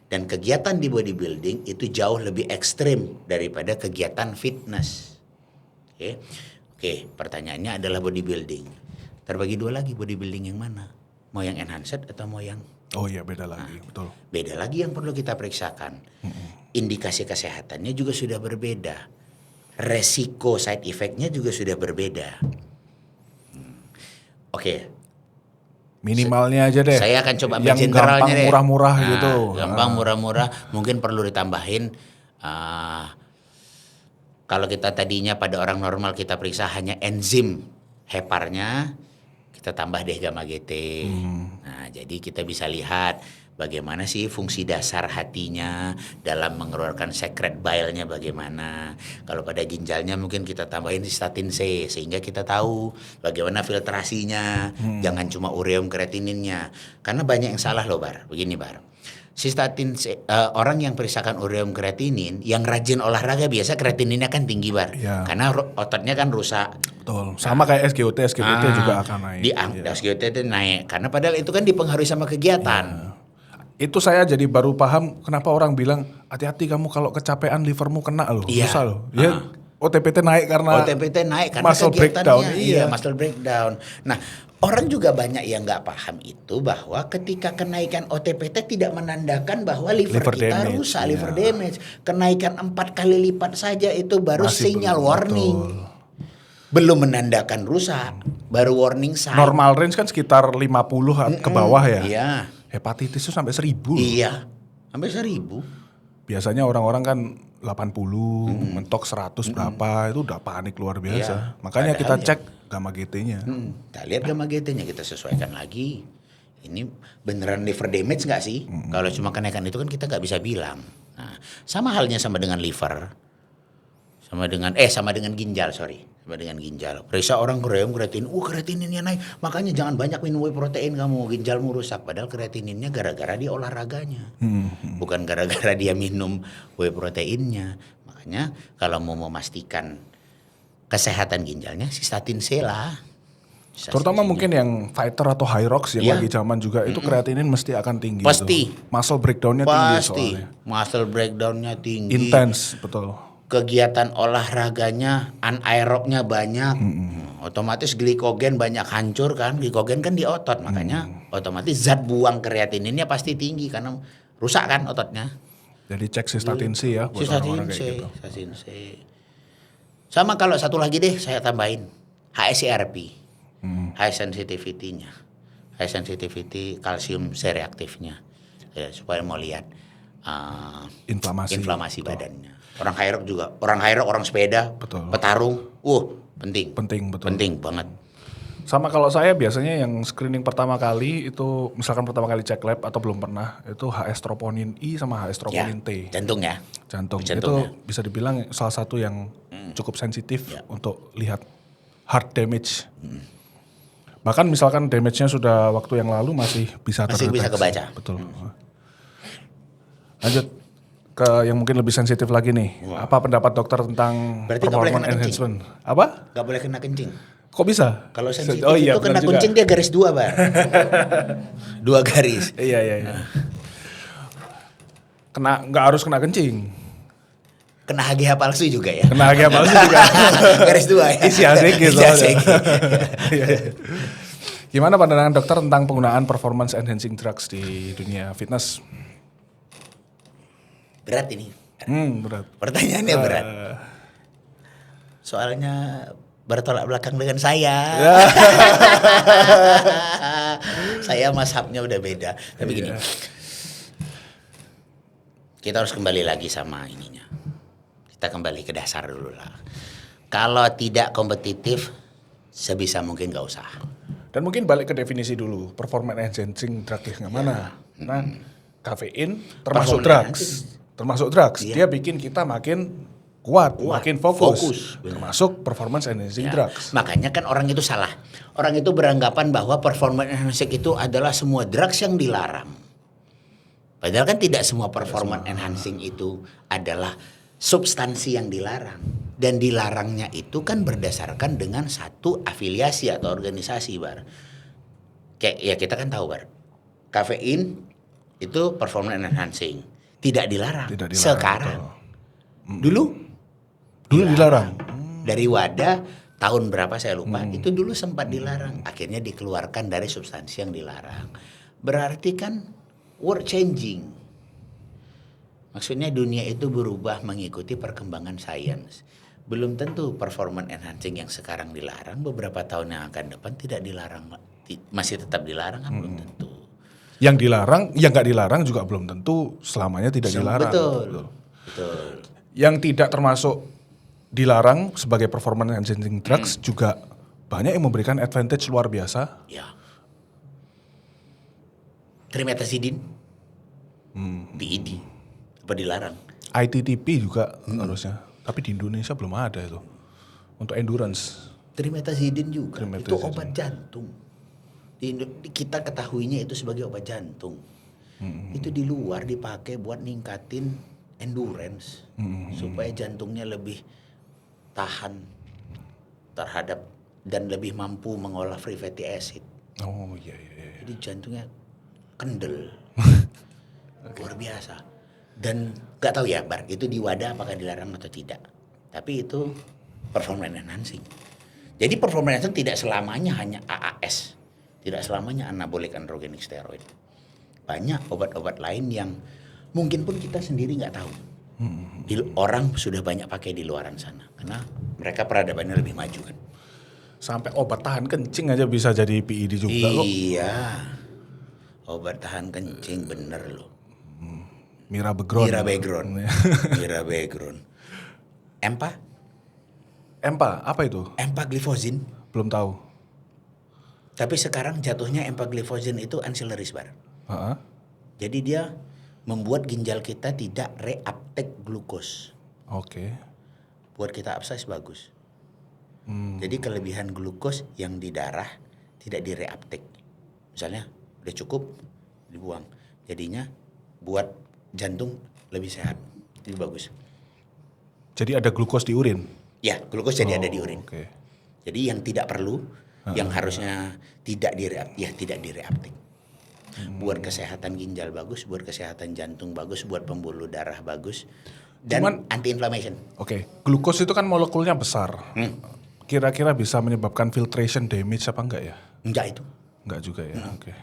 Dan kegiatan di bodybuilding itu jauh lebih ekstrim daripada kegiatan fitness. Oke, pertanyaannya adalah bodybuilding. Terbagi dua lagi, bodybuilding yang mana? Mau yang enhanced atau mau yang... Oh iya, beda lagi, betul. Beda lagi yang perlu kita periksakan. Indikasi kesehatannya juga sudah berbeda. Resiko side effect-nya juga sudah berbeda. Oke. Minimalnya aja deh. Saya akan coba yang generalnya gampang murah-murah gitu. Gampang murah-murah, mungkin perlu ditambahin. Kalau kita tadinya pada orang normal kita periksa hanya enzim heparnya, kita tambah deh gamma GT. Nah, jadi kita bisa lihat bagaimana sih fungsi dasar hatinya dalam mengeluarkan secret bile-nya bagaimana. Kalau pada ginjalnya mungkin kita tambahin statin C sehingga kita tahu bagaimana filtrasinya. Jangan cuma ureum kreatininnya. Karena banyak yang salah loh Bar. Begini Bar. Statin C, orang yang periksakan ureum kreatinin yang rajin olahraga biasa kreatininnya kan tinggi Bar. Ya. Karena ototnya kan rusak. Betul. Sama kayak SGOT juga akan naik. SGOT itu naik karena padahal itu kan dipengaruhi sama kegiatan. Itu saya jadi baru paham kenapa orang bilang hati-hati kamu kalau kecapean livermu kena loh. Susah loh. Ya OTPT naik karena muscle breakdown. Iya, muscle breakdown. Nah, orang juga banyak yang nggak paham itu bahwa ketika kenaikan OTPT tidak menandakan bahwa liver kita damage, rusak, liver damage. Kenaikan 4 kali lipat saja itu baru sinyal warning. Betul. Belum menandakan rusak, baru warning sign. Normal range kan sekitar 50 ke bawah ya. Iya. Hepatitis itu sampai 1000. Iya, sampai 1000. Biasanya orang-orang kan 80, mentok 100 berapa, itu udah panik luar biasa. Iya, makanya kita cek gamma GT-nya. Kita lihat gamma GT-nya, kita sesuaikan lagi. Ini beneran liver damage nggak sih? Kalau cuma kenaikan itu kan kita nggak bisa bilang. Nah, sama halnya sama dengan liver. Sama dengan ginjal, sama dengan ginjal. Periksa orang kreatinin, kreatininnya naik. Makanya jangan banyak minum whey protein kamu, ginjalmu rusak. Padahal kreatininnya gara-gara dia olahraganya. Bukan gara-gara dia minum whey proteinnya. Makanya kalau mau memastikan kesehatan ginjalnya, statin C lah. Terutama mungkin yang fighter atau high rocks yang lagi zaman juga, itu kreatinin mesti akan tinggi. Pasti. Muscle breakdown-nya tinggi soalnya. Muscle breakdown-nya tinggi. Intens, betul. Kegiatan olahraganya anaerobnya banyak, otomatis glikogen banyak hancur kan, glikogen kan di otot, makanya otomatis zat buang kreatininnya pasti tinggi karena rusak kan ototnya. Jadi cek statin C ya buat orang-orang kayak gitu. Statin C. Sama kalau satu lagi deh saya tambahin HSCRP, high sensitivity-nya, high sensitivity kalsium C reaktifnya, ya, supaya mau lihat inflamasi badannya. Orang high rock juga, orang sepeda, Betul. petarung, penting. betul. Penting banget. Sama kalau saya biasanya yang screening pertama kali itu misalkan pertama kali cek lab atau belum pernah itu HS troponin I sama HS troponin T. Jantung ya. Jantung. Jantung, Itu ya. bisa dibilang salah satu yang cukup sensitif Ya. untuk lihat heart damage. Bahkan misalkan damage-nya sudah waktu yang lalu masih bisa Masih bisa terdeteksi. kebaca. Betul. Lanjut ke yang mungkin lebih sensitif lagi nih. Apa pendapat dokter tentang Berarti nggak boleh performance kena enhancement? Apa? Gak boleh kena kencing. Kok bisa? Kalau sensitif iya, itu benar kena juga. kencing dia garis 2, Bar. 2 garis. Iya. Nggak harus kena kencing. Kena HGH palsu juga ya. Kena HGH palsu juga. Garis 2 ya. Isi ACG Isi soalnya. ACG. Iya. Gimana pandangan dokter tentang penggunaan performance enhancing drugs di dunia fitness? Berat ini. Berat. Pertanyaannya berat. Soalnya bertolak belakang dengan saya. Saya mazhabnya udah beda. Tapi gini. Kita harus kembali lagi sama ininya. Kita kembali ke dasar dulu lah. Kalau tidak kompetitif, sebisa mungkin gak usah. Dan mungkin balik ke definisi dulu, performance enhancing drug yang mana? Nah, kafein termasuk Performance drugs. Iya. Dia bikin kita makin kuat, makin fokus. Benar. Termasuk performance enhancing drugs. Makanya kan orang itu salah. Orang itu beranggapan bahwa performance enhancing itu adalah semua drugs yang dilarang. Padahal kan tidak semua performance enhancing itu adalah substansi yang dilarang. Dan dilarangnya itu kan berdasarkan dengan satu afiliasi atau organisasi, Bar. Kayak ya kita kan tahu, Bar. Kafein itu performance enhancing. Tidak dilarang. Sekarang. Dulu dilarang. Dari WADA tahun berapa saya lupa. Itu dulu sempat dilarang. Akhirnya dikeluarkan dari substansi yang dilarang. Berarti kan world changing. Maksudnya dunia itu berubah mengikuti perkembangan sains. Belum tentu performance enhancing yang sekarang dilarang beberapa tahun yang akan depan tidak dilarang, masih tetap dilarang kan belum tentu. Yang dilarang, yang nggak dilarang juga belum tentu selamanya tidak dilarang. Betul. Yang tidak termasuk dilarang sebagai performance enhancing drugs juga banyak yang memberikan advantage luar biasa. Ya. Trimetazidin, PED, apa dilarang? ITTP juga harusnya. Tapi di Indonesia belum ada itu. Untuk endurance. Trimetazidin juga. Itu Trimetazidin. obat jantung. Kita ketahuinya itu sebagai obat jantung. Itu di luar dipakai buat ningkatin endurance. Supaya jantungnya lebih tahan terhadap dan lebih mampu mengolah free fatty acid. Oh iya. Jadi jantungnya kendel. Luar biasa. Dan gak tahu ya, Bar, itu di WADA apakah dilarang atau tidak. Tapi itu performance enhancing. Jadi performance enhancing tidak selamanya hanya AAS. Tidak selamanya anabolic androgenik steroid. Banyak obat-obat lain yang mungkin pun kita sendiri gak tahu. Orang sudah banyak pakai di luaran sana. Karena mereka peradabannya lebih maju kan. Sampai obat tahan kencing aja bisa jadi PED juga kok. Iya. Obat tahan kencing bener loh. Mirabegron. Empa, apa itu? Empagliflozin. Belum tahu. Tapi sekarang jatuhnya empagliflozin itu ancillaris, Bar. Jadi dia membuat ginjal kita tidak reuptake glukos. Oke. Buat kita absces bagus. Jadi kelebihan glukos yang di darah tidak direuptake. Misalnya udah cukup dibuang. Jadinya buat jantung lebih sehat, lebih bagus. Jadi ada glukos di urin? Ya, glukos jadi ada di urin. Okay. Jadi yang tidak perlu, yang harusnya tidak direuptake. Buat kesehatan ginjal bagus, buat kesehatan jantung bagus, buat pembuluh darah bagus, dan anti-inflammation. Oke, glukos itu kan molekulnya besar. Kira-kira bisa menyebabkan filtration damage apa enggak ya? Enggak itu. Enggak juga ya, oke.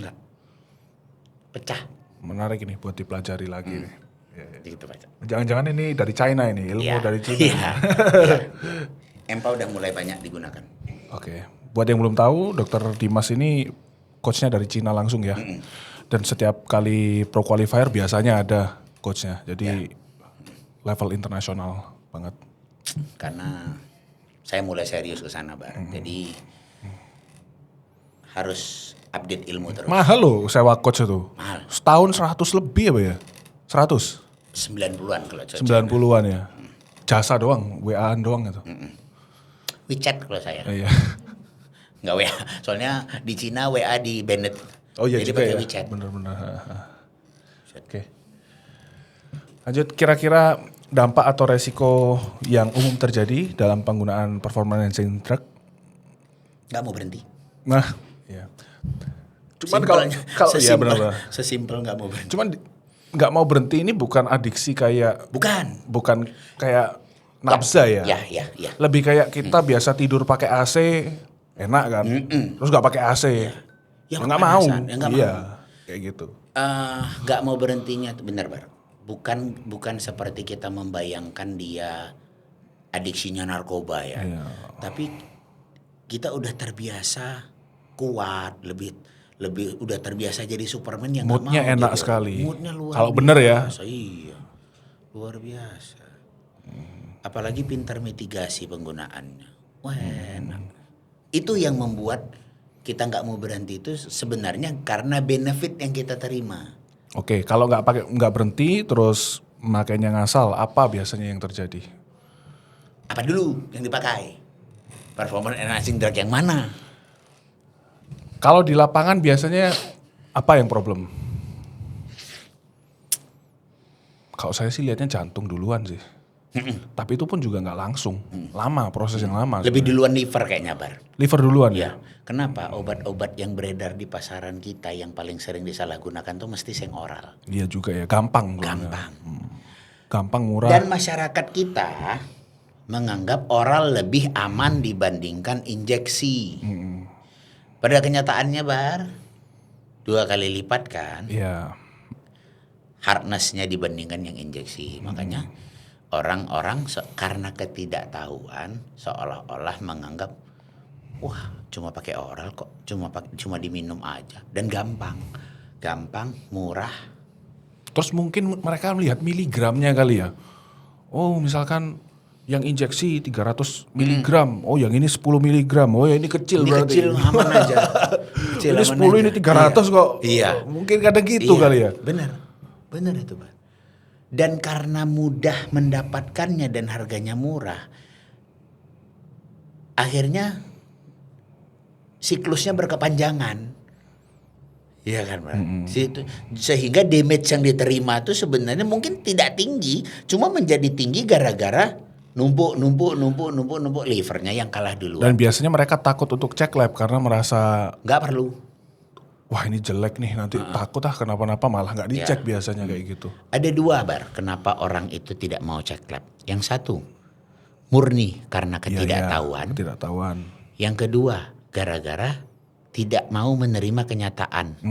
Enggak. Pecah. Menarik ini buat dipelajari lagi nih. Gitu Pak. Jangan-jangan ini dari China ini, ilmu dari China. Iya. Empa udah mulai banyak digunakan. Oke. Buat yang belum tahu, Dokter Dimas ini coachnya dari Cina langsung ya. Dan setiap kali pro qualifier biasanya ada coachnya. Jadi level internasional banget. Karena saya mulai serius ke sana, Bar. Jadi harus update ilmu terus. Mahal loh sewa coach itu. Mahal. Setahun 100 lebih apa ya? 100? 90-an kalau cocok. 90-an ya. Jasa doang, WA-an doang gitu. WeChat kalau saya. Iya. Nggak WA. Soalnya di Cina WA di banned. Oh iya Jadi juga pakai ya. WeChat. Bener-bener. Oke. Lanjut, kira-kira dampak atau resiko yang umum terjadi dalam penggunaan performance enhancing drug? Nggak mau berhenti. Nah, iya. Cuman kalau iya benar-benar. Sesimpel nggak mau berhenti. Cuman nggak mau berhenti ini bukan adiksi kayak bukan kayak nafsa ya. Ya. Lebih kayak kita biasa tidur pakai AC enak kan. Terus nggak pakai AC. Ya, nggak mau. Ya, nggak iya, mau. kayak gitu. Nggak mau berhentinya benar, Bar. Bukan seperti kita membayangkan dia adiksinya narkoba ya. Iya. Tapi kita udah terbiasa kuat, lebih udah terbiasa jadi Superman yang nggak Moodnya mau enak jadi sekali. Moodnya luar Kalau biasa. bener ya. Iya, luar biasa. Apalagi pintar mitigasi penggunaannya. Wah, enak. Itu yang membuat kita nggak mau berhenti itu sebenarnya karena benefit yang kita terima. Oke, kalau nggak berhenti terus makainya ngasal, apa biasanya yang terjadi? Apa dulu yang dipakai? Performance enhancing drug yang mana? Kalau di lapangan biasanya apa yang problem? Kalau saya sih lihatnya jantung duluan sih. Tapi itu pun juga nggak langsung, lama proses yang lama. Lebih duluan liver kayaknya, Bar. Liver duluan Ya. ya. Kenapa obat-obat yang beredar di pasaran kita yang paling sering disalahgunakan tuh mesti seng oral. Iya juga ya, gampang. Gampang, murah. Dan masyarakat kita menganggap oral lebih aman dibandingkan injeksi. Pada kenyataannya, Bar, 2 kali lipat kan Iya. hardness-nya dibandingkan yang injeksi. Makanya orang-orang karena ketidaktahuan seolah-olah menganggap wah cuma pakai oral kok, cuma diminum aja dan gampang, murah. Terus mungkin mereka melihat miligramnya kali ya. Oh misalkan yang injeksi 300 miligram, oh yang ini 10 miligram, oh ya ini kecil Ini berarti. kecil aman aja. Kecil Ini 10 ini 300 kok. Iya. Mungkin kadang gitu kali ya. Benar itu, Pak. Dan karena mudah mendapatkannya dan harganya murah, akhirnya siklusnya berkepanjangan. Iya kan, Pak? Sehingga damage yang diterima itu sebenarnya mungkin tidak tinggi, cuma menjadi tinggi gara-gara numpuk livernya yang kalah duluan. Dan biasanya mereka takut untuk cek lab karena merasa Nggak perlu. wah ini jelek nih nanti takut kenapa-napa malah nggak dicek biasanya kayak gitu. Ada 2, Bar, kenapa orang itu tidak mau cek lab. Yang satu, murni karena ketidaktahuan. Ketidaktahuan. Yang kedua, gara-gara tidak mau menerima kenyataan.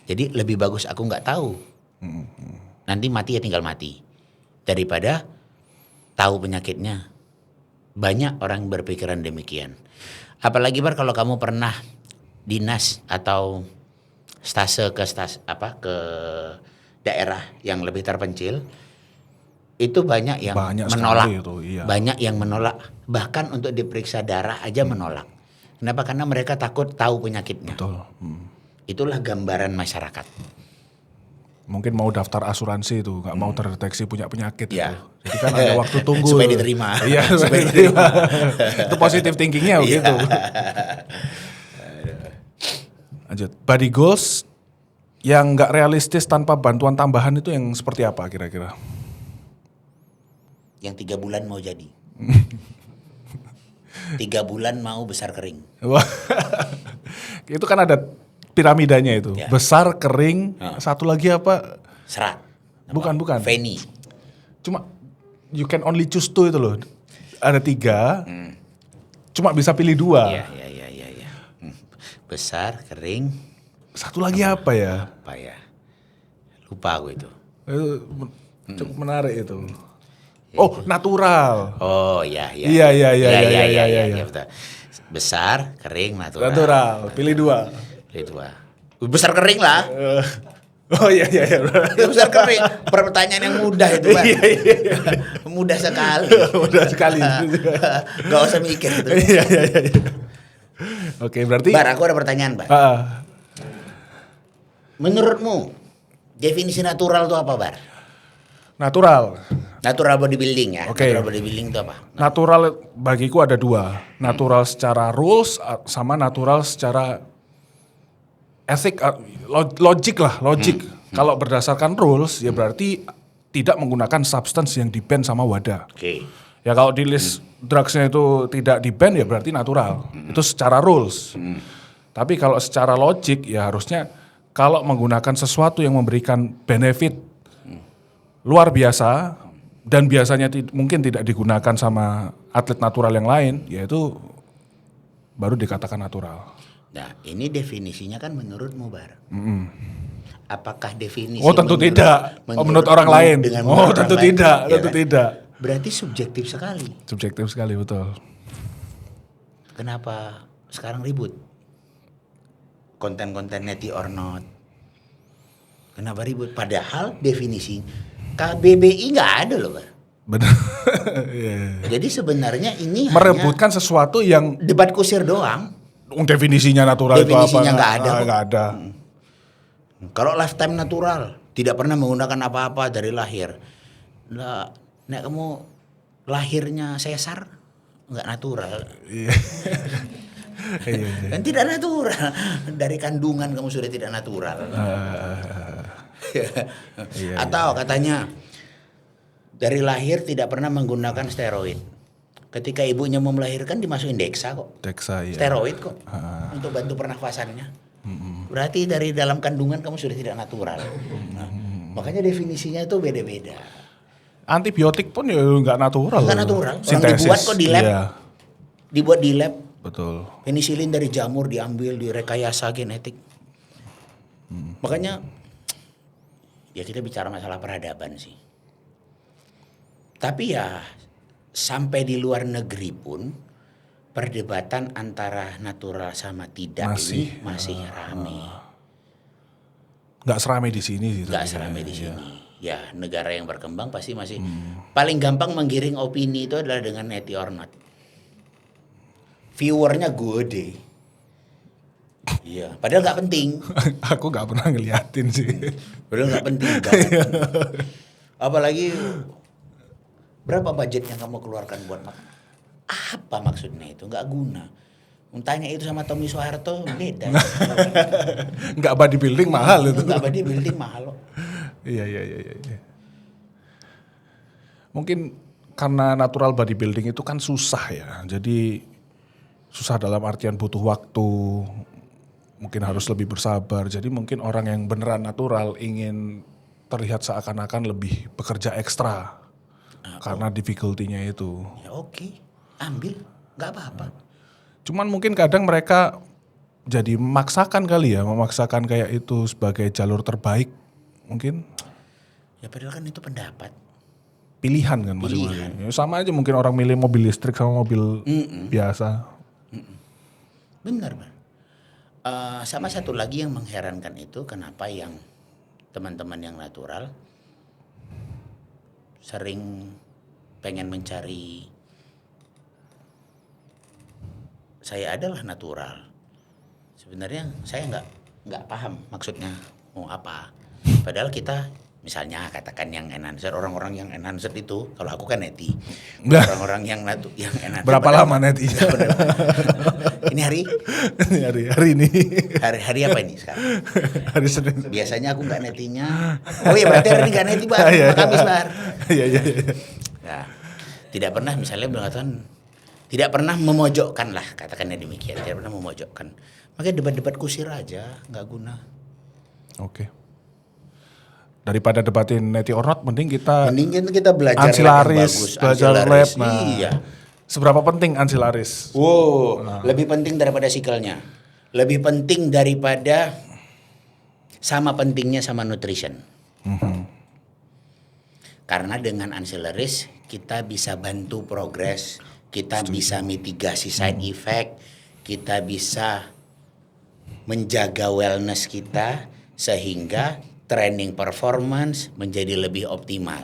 Jadi lebih bagus aku nggak tahu. Nanti mati ya tinggal mati. Daripada tahu penyakitnya. Banyak orang berpikiran demikian. Apalagi, Bar, kalau kamu pernah dinas atau ke daerah yang lebih terpencil, itu banyak yang menolak. Itu, iya. Banyak yang menolak, bahkan untuk diperiksa darah aja menolak. Kenapa? Karena mereka takut tahu penyakitnya. Betul. Itulah gambaran masyarakat. Mungkin mau daftar asuransi itu nggak mau terdeteksi punya penyakit Ya. itu. Jadi kan ada waktu tunggu Supaya diterima. Iya, supaya diterima. Itu positif thinkingnya begitu. Lanjut. Body goals yang nggak realistis tanpa bantuan tambahan itu yang seperti apa kira-kira? Yang 3 bulan mau jadi. 3 bulan mau besar kering. Wah, itu kan ada piramidanya itu. Ya. Besar, kering, satu lagi apa? Serat. Bukan. Veni. Cuma you can only choose 2 itu loh. Ada 3, cuma bisa pilih 2. Iya. Besar, kering. Satu lagi apa ya? Apa ya? Lupa gue itu. Itu cukup menarik itu. Oh, natural. Oh iya. Iya, Betul. Besar, kering, natural. Natural, pilih 2. Pilih 2. Besar kering lah. Oh iya. Besar kering. Pertanyaan yang mudah itu, Bar. Iya. Mudah sekali. Mudah sekali. Gak usah mikir itu. Iya. Oke, berarti Bar, aku ada pertanyaan, Bar. Menurutmu definisi natural itu apa, Bar? natural. Natural bodybuilding ya. Oke. Natural bodybuilding itu apa? Natural bagiku ada dua. Natural secara rules sama natural secara etik, logik. Kalau berdasarkan rules ya berarti tidak menggunakan substance yang di-ban sama WADA. Oke. Ya kalau di list drugsnya itu tidak di-ban ya berarti natural. Itu secara rules. Tapi kalau secara logik ya harusnya kalau menggunakan sesuatu yang memberikan benefit luar biasa dan biasanya mungkin tidak digunakan sama atlet natural yang lain, yaitu baru dikatakan natural. Nah, ini definisinya kan menurutmu, Bar. Apakah definisi Oh tentu tidak. Menurut orang lain. Oh tentu tidak. Ya Tentu kan? tidak. Berarti subjektif sekali. Subjektif sekali, betul. Kenapa sekarang ribut? Konten-konten neti or not. Kenapa ribut? Padahal definisi KBBI nggak ada loh, Bar. Benar. Iya. Jadi sebenarnya ini Merebutkan sesuatu yang hanya debat kusir doang. definisinya natural Definisinya itu apa? nggak ada kok. Nggak ada. Kalau lifetime natural, tidak pernah menggunakan apa-apa dari lahir. Lah, nek kamu lahirnya sesar, nggak natural. Iya. Kan tidak natural. Dari kandungan kamu sudah tidak natural. Atau katanya dari lahir tidak pernah menggunakan steroid. Ketika ibunya mau melahirkan dimasukin Dexa kok. Dexa, iya. Steroid kok. Untuk bantu pernafasannya. Berarti dari dalam kandungan kamu sudah tidak natural. Nah, makanya definisinya itu beda-beda. Antibiotik pun ya nggak natural. Nggak natural. Orang Sintesis. dibuat kok di lab. Iya, Dibuat di lab. betul. Penisilin dari jamur diambil, direkayasa genetik. Makanya ya kita bicara masalah peradaban sih. Tapi ya sampai di luar negeri pun perdebatan antara natural sama tidak ini masih rame. Nggak seramai di sini sih. Nggak seramai di sini. Ya negara yang berkembang pasti masih paling gampang menggiring opini itu adalah dengan neti or not. Viewernya gede. Iya, padahal nggak penting. Aku nggak pernah ngeliatin sih. Padahal nggak penting banget. Apalagi berapa budget yang kamu keluarkan buat makan? Apa maksudnya itu? Nggak guna. Tanya itu sama Tommy Soeharto beda. Nggak bodybuilding mahal itu. Nggak bodybuilding mahal loh. Iya. Mungkin karena natural bodybuilding itu kan susah ya. Jadi susah dalam artian butuh waktu. Mungkin harus lebih bersabar. Jadi mungkin orang yang beneran natural ingin terlihat seakan-akan lebih bekerja ekstra. Karena difficulty-nya itu. Ya oke, ambil, nggak apa-apa. Cuman mungkin kadang mereka jadi memaksakan kali ya. Memaksakan kayak itu sebagai jalur terbaik. Mungkin Ya padahal kan itu pendapat. pilihan kan masing-masing. Ya, sama aja mungkin orang milih mobil listrik sama mobil biasa. Benar, Bang. Sama satu lagi yang mengherankan itu kenapa yang teman-teman yang natural sering pengen mencari saya adalah natural. Sebenarnya saya nggak paham maksudnya mau apa. Padahal kita misalnya katakan yang enhancer, orang-orang yang enhancer itu, kalau aku kan neti, orang-orang yang enhancer. Berapa lama netinya? Ini hari ini. hari apa ini sekarang? Hari Senin. Biasanya aku nggak netinya. Oh iya berarti hari ini nggak neti Bar, Kamis Bar. Iya. Nah, tidak pernah misalnya mengatakan tidak pernah memojokkan lah, katakannya demikian, tidak pernah memojokkan. Makanya debat-debat kusir aja nggak guna. Oke. Daripada debatin neti or not, mending kita belajar ansilaris, belajar lab. Nah, iya. seberapa penting ansilaris? Wow, lebih penting daripada sikelnya. Lebih penting daripada sama pentingnya sama nutrition. Karena dengan ancillaries kita bisa bantu progres, kita bisa mitigasi side effect, kita bisa menjaga wellness kita sehingga training performance menjadi lebih optimal.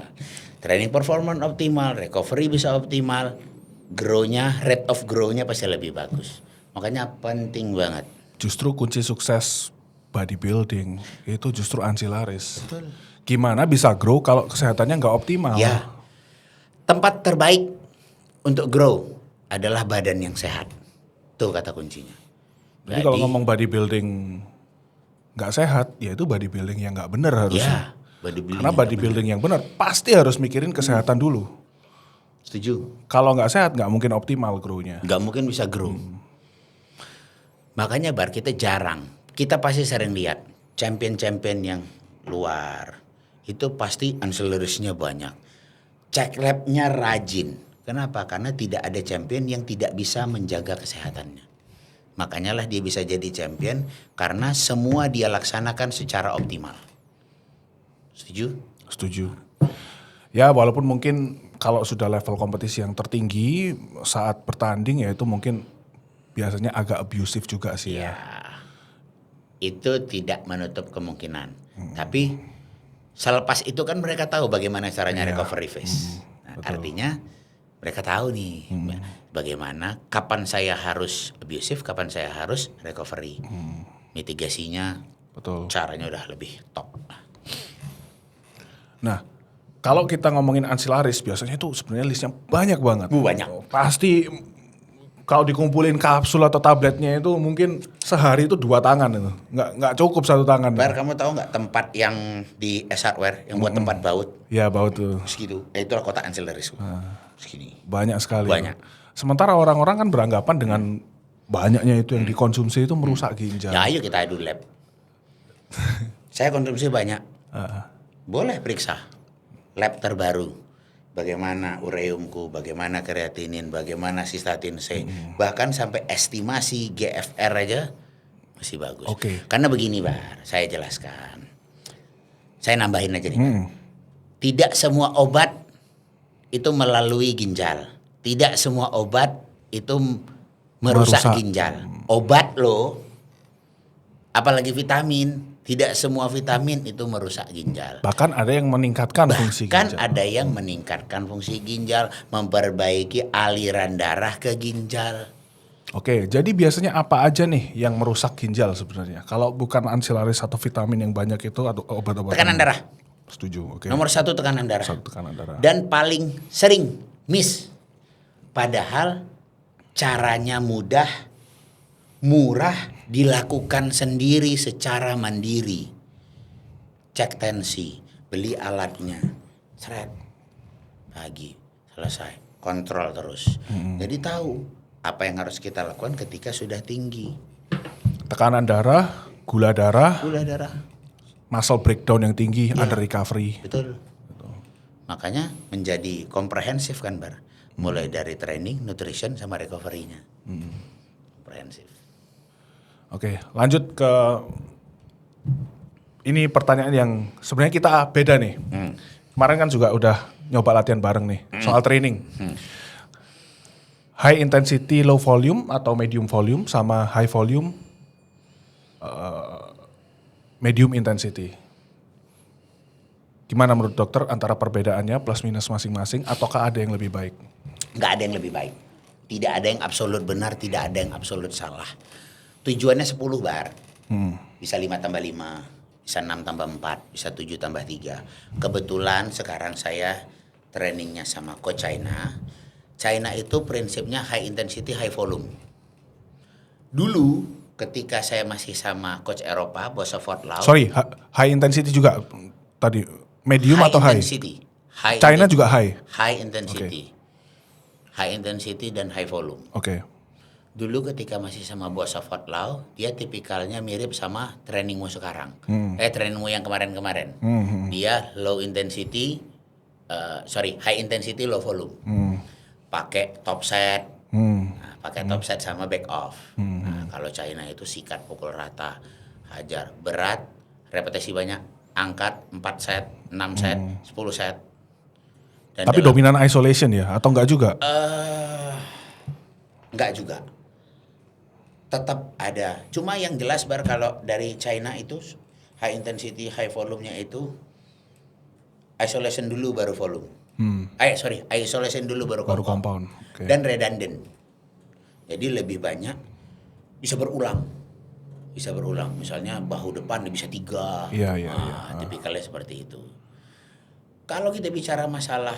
Training performance optimal, recovery bisa optimal, rate of grow-nya pasti lebih bagus. Makanya penting banget. Justru kunci sukses bodybuilding itu justru ancillaris. Gimana bisa grow kalau kesehatannya nggak optimal? Ya, tempat terbaik untuk grow adalah badan yang sehat. Tuh kata kuncinya. Jadi kalau ngomong bodybuilding nggak sehat, ya itu bodybuilding yang nggak benar harusnya. Karena bodybuilding yang benar pasti harus mikirin kesehatan dulu. Setuju. Kalau nggak sehat nggak mungkin optimal grow-nya. Nggak mungkin bisa grow. Makanya Bar, kita pasti sering lihat champion-champion yang luar. Itu pasti ancillaries-nya banyak. Check lab-nya rajin. Kenapa? Karena tidak ada champion yang tidak bisa menjaga kesehatannya. Makanya lah dia bisa jadi champion karena semua dia laksanakan secara optimal. Setuju? Setuju. Ya walaupun mungkin kalau sudah level kompetisi yang tertinggi saat bertanding ya itu mungkin biasanya agak abusive juga sih ya. Itu tidak menutup kemungkinan. Tapi selepas itu kan mereka tahu bagaimana caranya recovery phase. Nah, artinya mereka tahu nih bagaimana, kapan saya harus abusive, kapan saya harus recovery. Mitigasinya, caranya udah lebih top. Nah, kalau kita ngomongin ancillaris biasanya itu sebenarnya listnya banyak banget. Banyak. Pasti kalau dikumpulin kapsul atau tabletnya itu mungkin sehari itu 2 tangan itu. Nggak cukup 1 tangan. Bar, kamu tahu nggak tempat yang di S-Hardware yang buat tempat baut? Ya baut tuh. Segitu. Itulah kotak ancillaris. Segini. Banyak sekali. Banyak. Sementara orang-orang kan beranggapan dengan banyaknya itu yang dikonsumsi itu merusak ginjal. Ya ayo kita adu lab. Saya konsumsi banyak. Boleh periksa lab terbaru. Bagaimana ureumku, bagaimana kreatinin, bagaimana sistatin C. Bahkan sampai estimasi GFR aja masih bagus. Karena begini Bar, saya jelaskan. Saya nambahin aja nih. Tidak semua obat itu melalui ginjal. Tidak semua obat itu merusak ginjal. Obat loh, apalagi vitamin. Tidak semua vitamin itu merusak ginjal. Bahkan ada yang meningkatkan fungsi ginjal. Bahkan ada yang meningkatkan fungsi ginjal, memperbaiki aliran darah ke ginjal. Oke, jadi biasanya apa aja nih yang merusak ginjal sebenarnya? Kalau bukan ancillaris atau vitamin yang banyak itu atau obat-obatan? Tekanan darah. Setuju, oke. Nomor 1 tekanan darah. Tekanan darah. Dan paling sering miss. Padahal caranya mudah, murah, dilakukan sendiri secara mandiri. Cek tensi, beli alatnya, seret, pagi, selesai, kontrol terus. Jadi tahu apa yang harus kita lakukan ketika sudah tinggi. Tekanan darah, gula darah, muscle breakdown yang tinggi, under recovery. Betul. Makanya menjadi komprehensif kan Bar. Mulai dari training, nutrition, sama recovery-nya. Komprehensif. Oke, lanjut ke ini pertanyaan yang sebenarnya kita beda nih. Kemarin kan juga udah nyoba latihan bareng nih soal training. High intensity low volume atau medium volume sama high volume medium intensity. Gimana menurut dokter antara perbedaannya plus minus masing-masing ataukah ada yang lebih baik? Nggak ada yang lebih baik. Tidak ada yang absolut benar, tidak ada yang absolut salah. Tujuannya 10 Bar. Bisa 5 tambah 5, bisa 6 tambah 4, bisa 7 tambah 3. Kebetulan sekarang saya trainingnya sama Coach China. China itu prinsipnya high intensity, high volume. Dulu ketika saya masih sama Coach Eropa, Bosofort Lau. Sorry, high intensity juga tadi, medium atau high? Intensity. China juga high? High intensity. High intensity dan high volume. Oke. Dulu ketika masih sama Bosofort Lau, dia tipikalnya mirip sama trainingmu sekarang. Trainingmu yang kemarin-kemarin. Dia low intensity, high intensity, low volume. Pakai top set, pakai top set sama back off. Nah, kalau China itu sikat, pukul rata, hajar, berat, repetisi banyak, angkat 4 set, 6 set, 10 set. Dan tapi dominan isolation ya, atau enggak juga? Enggak juga. tetap ada. Cuma yang jelas Bar, kalau dari China itu high intensity, high volume-nya itu isolation dulu baru volume. Isolation dulu baru Baru compound. compound. Oke. Dan redundant. Jadi lebih banyak bisa berulang. Bisa berulang. Misalnya bahu depan bisa 3. Iya. Tipikalnya seperti itu. Kalau kita bicara masalah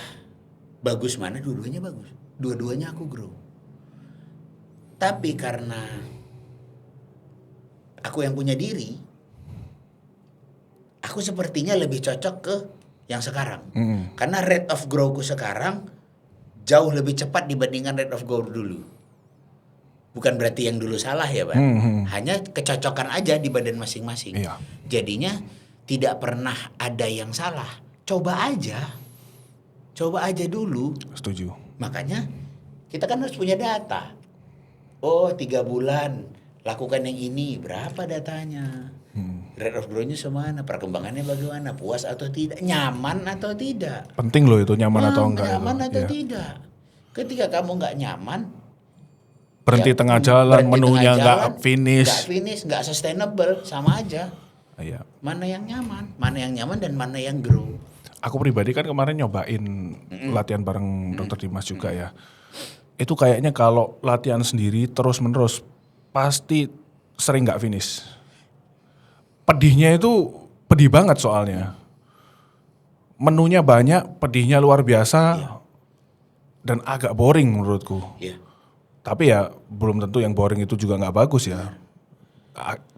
bagus mana, dua-duanya bagus. Dua-duanya aku grow. Tapi karena aku yang punya diri, aku sepertinya lebih cocok ke yang sekarang. Karena rate of growku sekarang jauh lebih cepat dibandingkan rate of growth dulu. Bukan berarti yang dulu salah ya, Bang. Hanya kecocokan aja di badan masing-masing. Iya. Jadinya tidak pernah ada yang salah. Coba aja dulu. Setuju. Makanya kita kan harus punya data. Oh, 3 bulan lakukan yang ini, berapa datanya? Rate of growth-nya semana, perkembangannya bagaimana, puas atau tidak, nyaman atau tidak. Penting loh itu nyaman atau enggak Nyaman itu. atau Iya. tidak. Ketika kamu nggak nyaman, Berhenti ya, tengah jalan, berhenti menunya tengah nggak jalan, finish. nggak sustainable, sama aja. Iya. Mana yang nyaman dan mana yang grow. Aku pribadi kan kemarin nyobain latihan bareng Dokter Dimas juga ya. Itu kayaknya kalau latihan sendiri terus-menerus pasti sering nggak finish. Pedihnya itu pedih banget soalnya. Menunya banyak, pedihnya luar biasa, dan agak boring menurutku. Iya. Tapi ya belum tentu yang boring itu juga nggak bagus ya.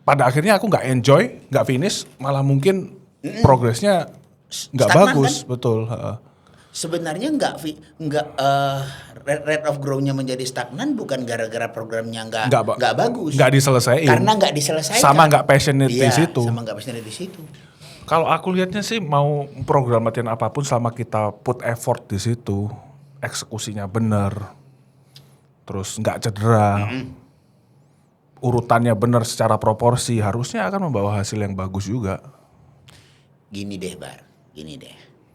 Pada akhirnya aku nggak enjoy, nggak finish, malah mungkin progresnya nggak Stagnan, bagus, kan? betul. Sebenarnya rate of grow-nya menjadi stagnan bukan gara-gara programnya nggak bagus. Nggak diselesaikan. Karena nggak diselesaikan. Sama nggak passionate di Iya, situ. sama nggak passionate di situ. Kalau aku lihatnya sih mau program latihan apapun selama kita put effort di situ, eksekusinya benar, terus nggak cedera, urutannya benar secara proporsi, harusnya akan membawa hasil yang bagus juga. Gini deh Bar,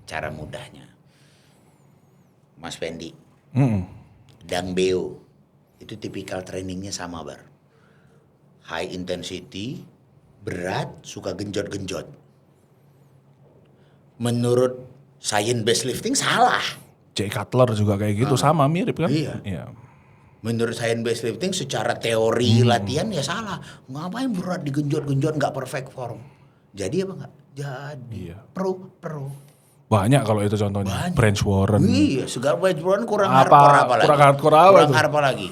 cara mudahnya. Mas Fendi, Dang Beo, itu tipikal trainingnya sama Bar. High intensity, berat, suka genjot-genjot. Menurut science based lifting salah. Jay Cutler juga kayak gitu, sama mirip kan? Iya. Menurut science based lifting secara teori latihan ya salah. Ngapain berat digenjot-genjot nggak perfect form. Jadi apa nggak? Jadi. Iya. Pro. Banyak kalau itu contohnya, Branch Warren. Iya, segala background kurang Apa, hardcore apa lagi? kurang hardcore apa Kurang tuh? hardcore lagi.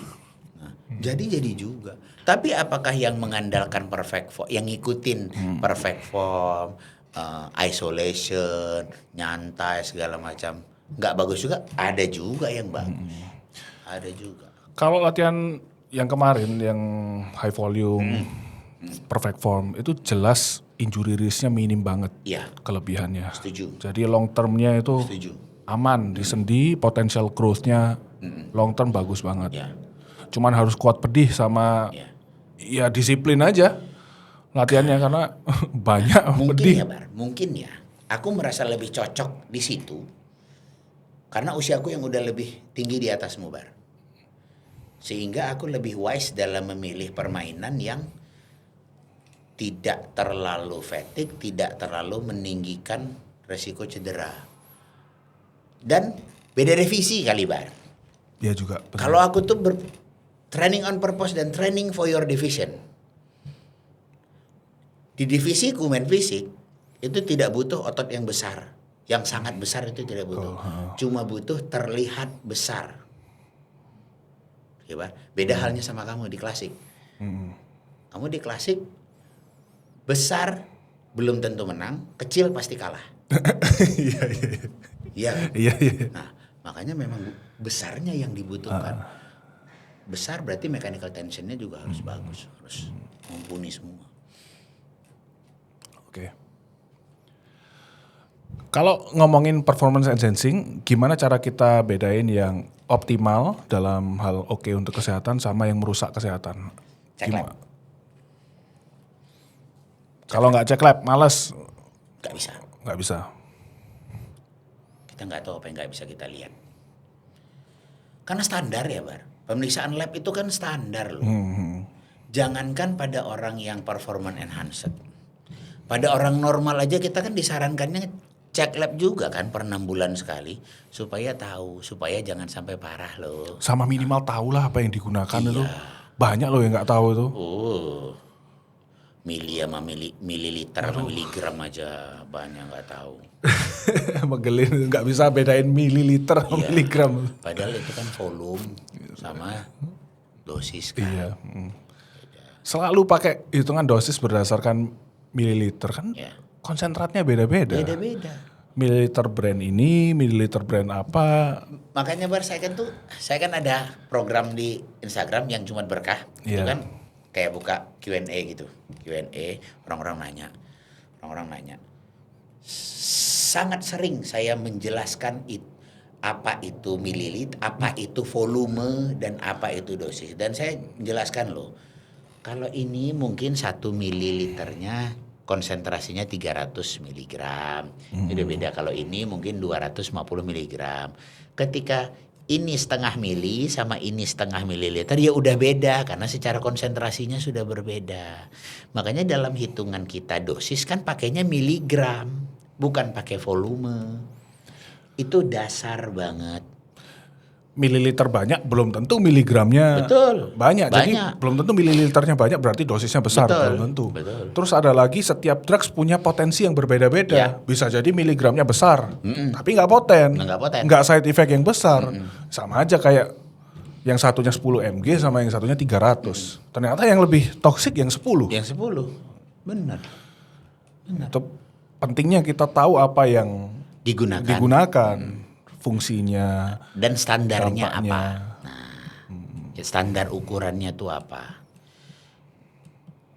Nah, jadi juga. Tapi apakah yang mengandalkan perfect form, yang ngikutin perfect form, isolation, nyantai segala macam, nggak bagus juga? Ada juga yang bagus. Ada juga. Kalau latihan yang kemarin, yang high volume, perfect form, itu jelas injury risk-nya minim banget. Iya. Kelebihannya. Setuju. Jadi long term-nya itu Setuju. aman di sendi, potential growth-nya long term bagus banget. Ya. Cuman harus kuat pedih sama Ya. ya disiplin aja latihannya karena banyak Mungkin pedih. ya Bar, mungkin ya. Aku merasa lebih cocok di situ karena usiaku yang udah lebih tinggi di atasmu Bar. Sehingga aku lebih wise dalam memilih permainan yang tidak terlalu fatigue, tidak terlalu meninggikan resiko cedera. Dan beda divisi kali Bar. Dia juga. benar. Kalau aku tuh training on purpose dan training for your division. Di divisiku main fisik itu tidak butuh otot yang besar, yang sangat besar itu tidak butuh. Cuma butuh terlihat besar. Ya, Bar? Beda halnya sama kamu di klasik. Kamu di klasik besar belum tentu menang, kecil pasti kalah. Iya. Iya. Nah, makanya memang besarnya yang dibutuhkan. Besar berarti mechanical tensionnya juga harus bagus, harus mumpuni semua. Oke. Kalau ngomongin performance enhancing, gimana cara kita bedain yang optimal dalam hal oke untuk kesehatan sama yang merusak kesehatan? Cek lab. Kalau nggak cek lab, males. Gak Nggak bisa. Kita nggak tahu apa yang nggak bisa kita lihat. Karena standar ya Bar. Pemeriksaan lab itu kan standar loh. Jangankan pada orang yang performance enhanced. Pada orang normal aja kita kan disarankannya cek lab juga kan per 6 bulan sekali supaya tahu, supaya jangan sampai parah loh. Sama minimal tahulah apa yang digunakan Iya. itu. Banyak loh yang nggak tahu itu. Oh, mili sama mililiter sama miligram aja banyak nggak tahu. Megelin nggak bisa bedain mililiter sama Iya. miligram. Padahal itu kan volume sama dosis kan. Iya. Selalu pakai hitungan dosis berdasarkan mililiter kan. Ya. Konsentratnya beda-beda. Beda-beda. Mililiter brand ini, mililiter brand apa. Makanya saya kan ada program di Instagram yang cuma berkah. Itu Iya. kan kayak buka Q&A gitu. Q&A orang-orang nanya. Sangat sering saya menjelaskan apa itu mililiter, apa itu volume dan apa itu dosis. Dan saya menjelaskan loh. Kalau ini mungkin 1 mililiternya konsentrasinya 300 mg. Itu beda. Kalau ini mungkin 250 mg. Ketika ini setengah mili sama ini setengah mililiter ya udah beda karena secara konsentrasinya sudah berbeda. Makanya dalam hitungan kita dosis kan pakainya miligram, bukan pakai volume. Itu dasar banget. Mililiter banyak belum tentu miligramnya Betul. banyak. Jadi Banyak. belum tentu mililiternya banyak berarti dosisnya besar. Betul, Belum tentu. betul. Terus ada lagi setiap drugs punya potensi yang berbeda-beda. Ya. Bisa jadi miligramnya besar, tapi nggak poten. Nggak poten. Nggak side effect yang besar. Sama aja kayak yang satunya 10 mg sama yang satunya 300. Ternyata yang lebih toksik yang 10. Yang 10. Benar. Itu pentingnya kita tahu apa yang digunakan, fungsinya, Dan standarnya dampaknya. apa? Nah, standar ukurannya tuh apa?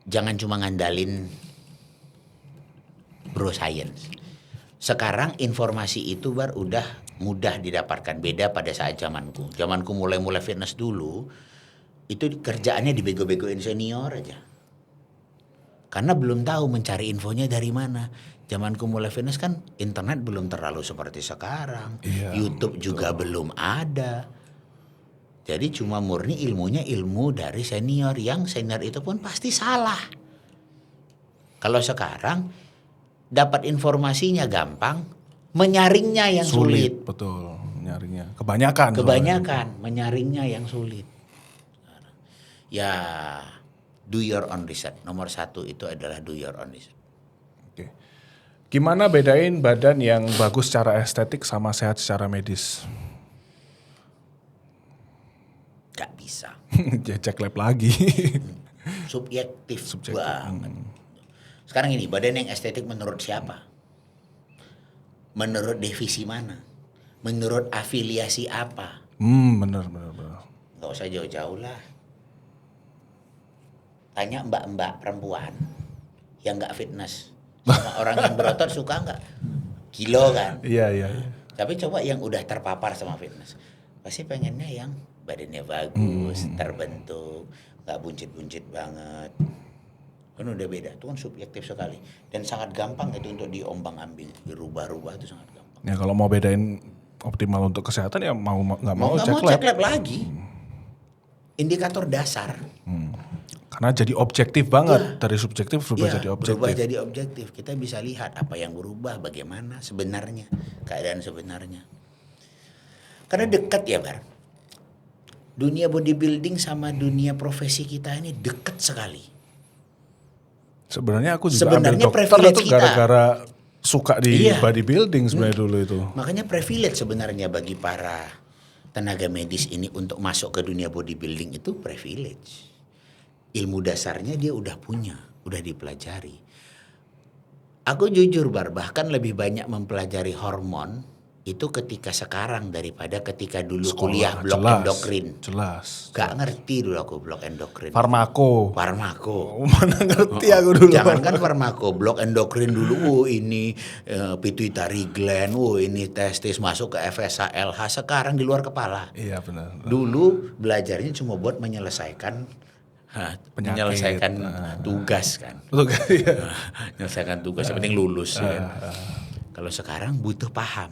Jangan cuma ngandalin bro science. Sekarang informasi itu udah mudah didapatkan, beda pada saat zamanku. Zamanku mulai fitness dulu, itu kerjaannya dibego-begoin senior aja. Karena belum tahu mencari infonya dari mana. Zamanku mulai fitness kan internet belum terlalu seperti sekarang. Iya, YouTube juga belum ada. Jadi cuma murni ilmunya ilmu dari senior. Yang senior itu pun pasti salah. Kalau sekarang dapat informasinya gampang, menyaringnya yang sulit. Betul, nyaringnya. Kebanyakan. Menyaringnya yang sulit. Ya, do your own research. Nomor 1 itu adalah do your own research. Oke. Gimana bedain badan yang bagus secara estetik sama sehat secara medis? Gak bisa. Ya, cek lab lagi. Subjektif banget. Sekarang ini badan yang estetik menurut siapa? Menurut divisi mana? Menurut afiliasi apa? Bener. Gak usah jauh-jauh lah. Tanya mbak-mbak perempuan yang gak fitness. Sama orang yang berotot suka gak? Kilo kan? Iya. Tapi coba yang udah terpapar sama fitness. Pasti pengennya yang badannya bagus, terbentuk, gak buncit-buncit banget. Kan udah beda, itu kan subjektif sekali. Dan sangat gampang itu untuk diombang-ambing, dirubah-rubah itu sangat gampang. Ya kalau mau bedain optimal untuk kesehatan ya mau nggak mau Nggak cek mau lab. cek lab lagi. Indikator dasar. Karena jadi objektif banget dari subjektif berubah Iya, jadi berubah objektif. jadi objektif. Kita bisa lihat apa yang berubah, bagaimana sebenarnya, keadaan sebenarnya. Karena dekat ya Bar. Dunia bodybuilding sama dunia profesi kita ini dekat sekali. Sebenarnya aku juga Sebenarnya ambil dokter privilege itu kita. gara-gara suka di Iya. bodybuilding sebenarnya dulu itu. Makanya privilege sebenarnya bagi para tenaga medis ini untuk masuk ke dunia bodybuilding itu privilege. Ilmu dasarnya dia udah punya, udah dipelajari. Aku jujur bahkan lebih banyak mempelajari hormon itu ketika sekarang daripada ketika dulu kuliah blok endokrin. Jelas. Gak ngerti dulu aku blok endokrin. Farmako. Mana Ngerti aku dulu. Jangankan farmako, blok endokrin dulu. Ini pituitary gland, ini testis masuk ke FSH, LH sekarang di luar kepala. Iya benar. Dulu belajarnya cuma buat menyelesaikan tugas kan. Betul kan? Iya. Menyelesaikan tugas, yang penting lulus ya. Kalau sekarang butuh paham.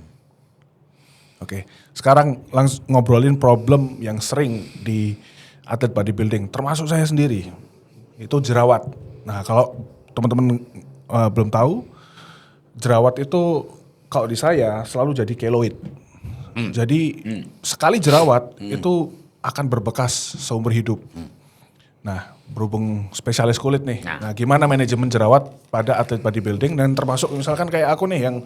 Oke, sekarang langsung ngobrolin problem yang sering di atlet bodybuilding, termasuk saya sendiri. itu jerawat. Nah, kalau teman-teman belum tahu, jerawat itu kalau di saya selalu jadi keloid. Jadi sekali jerawat itu akan berbekas seumur hidup. Nah, berhubung spesialis kulit nih. Nah, gimana manajemen jerawat pada atlet bodybuilding dan termasuk misalkan kayak aku nih yang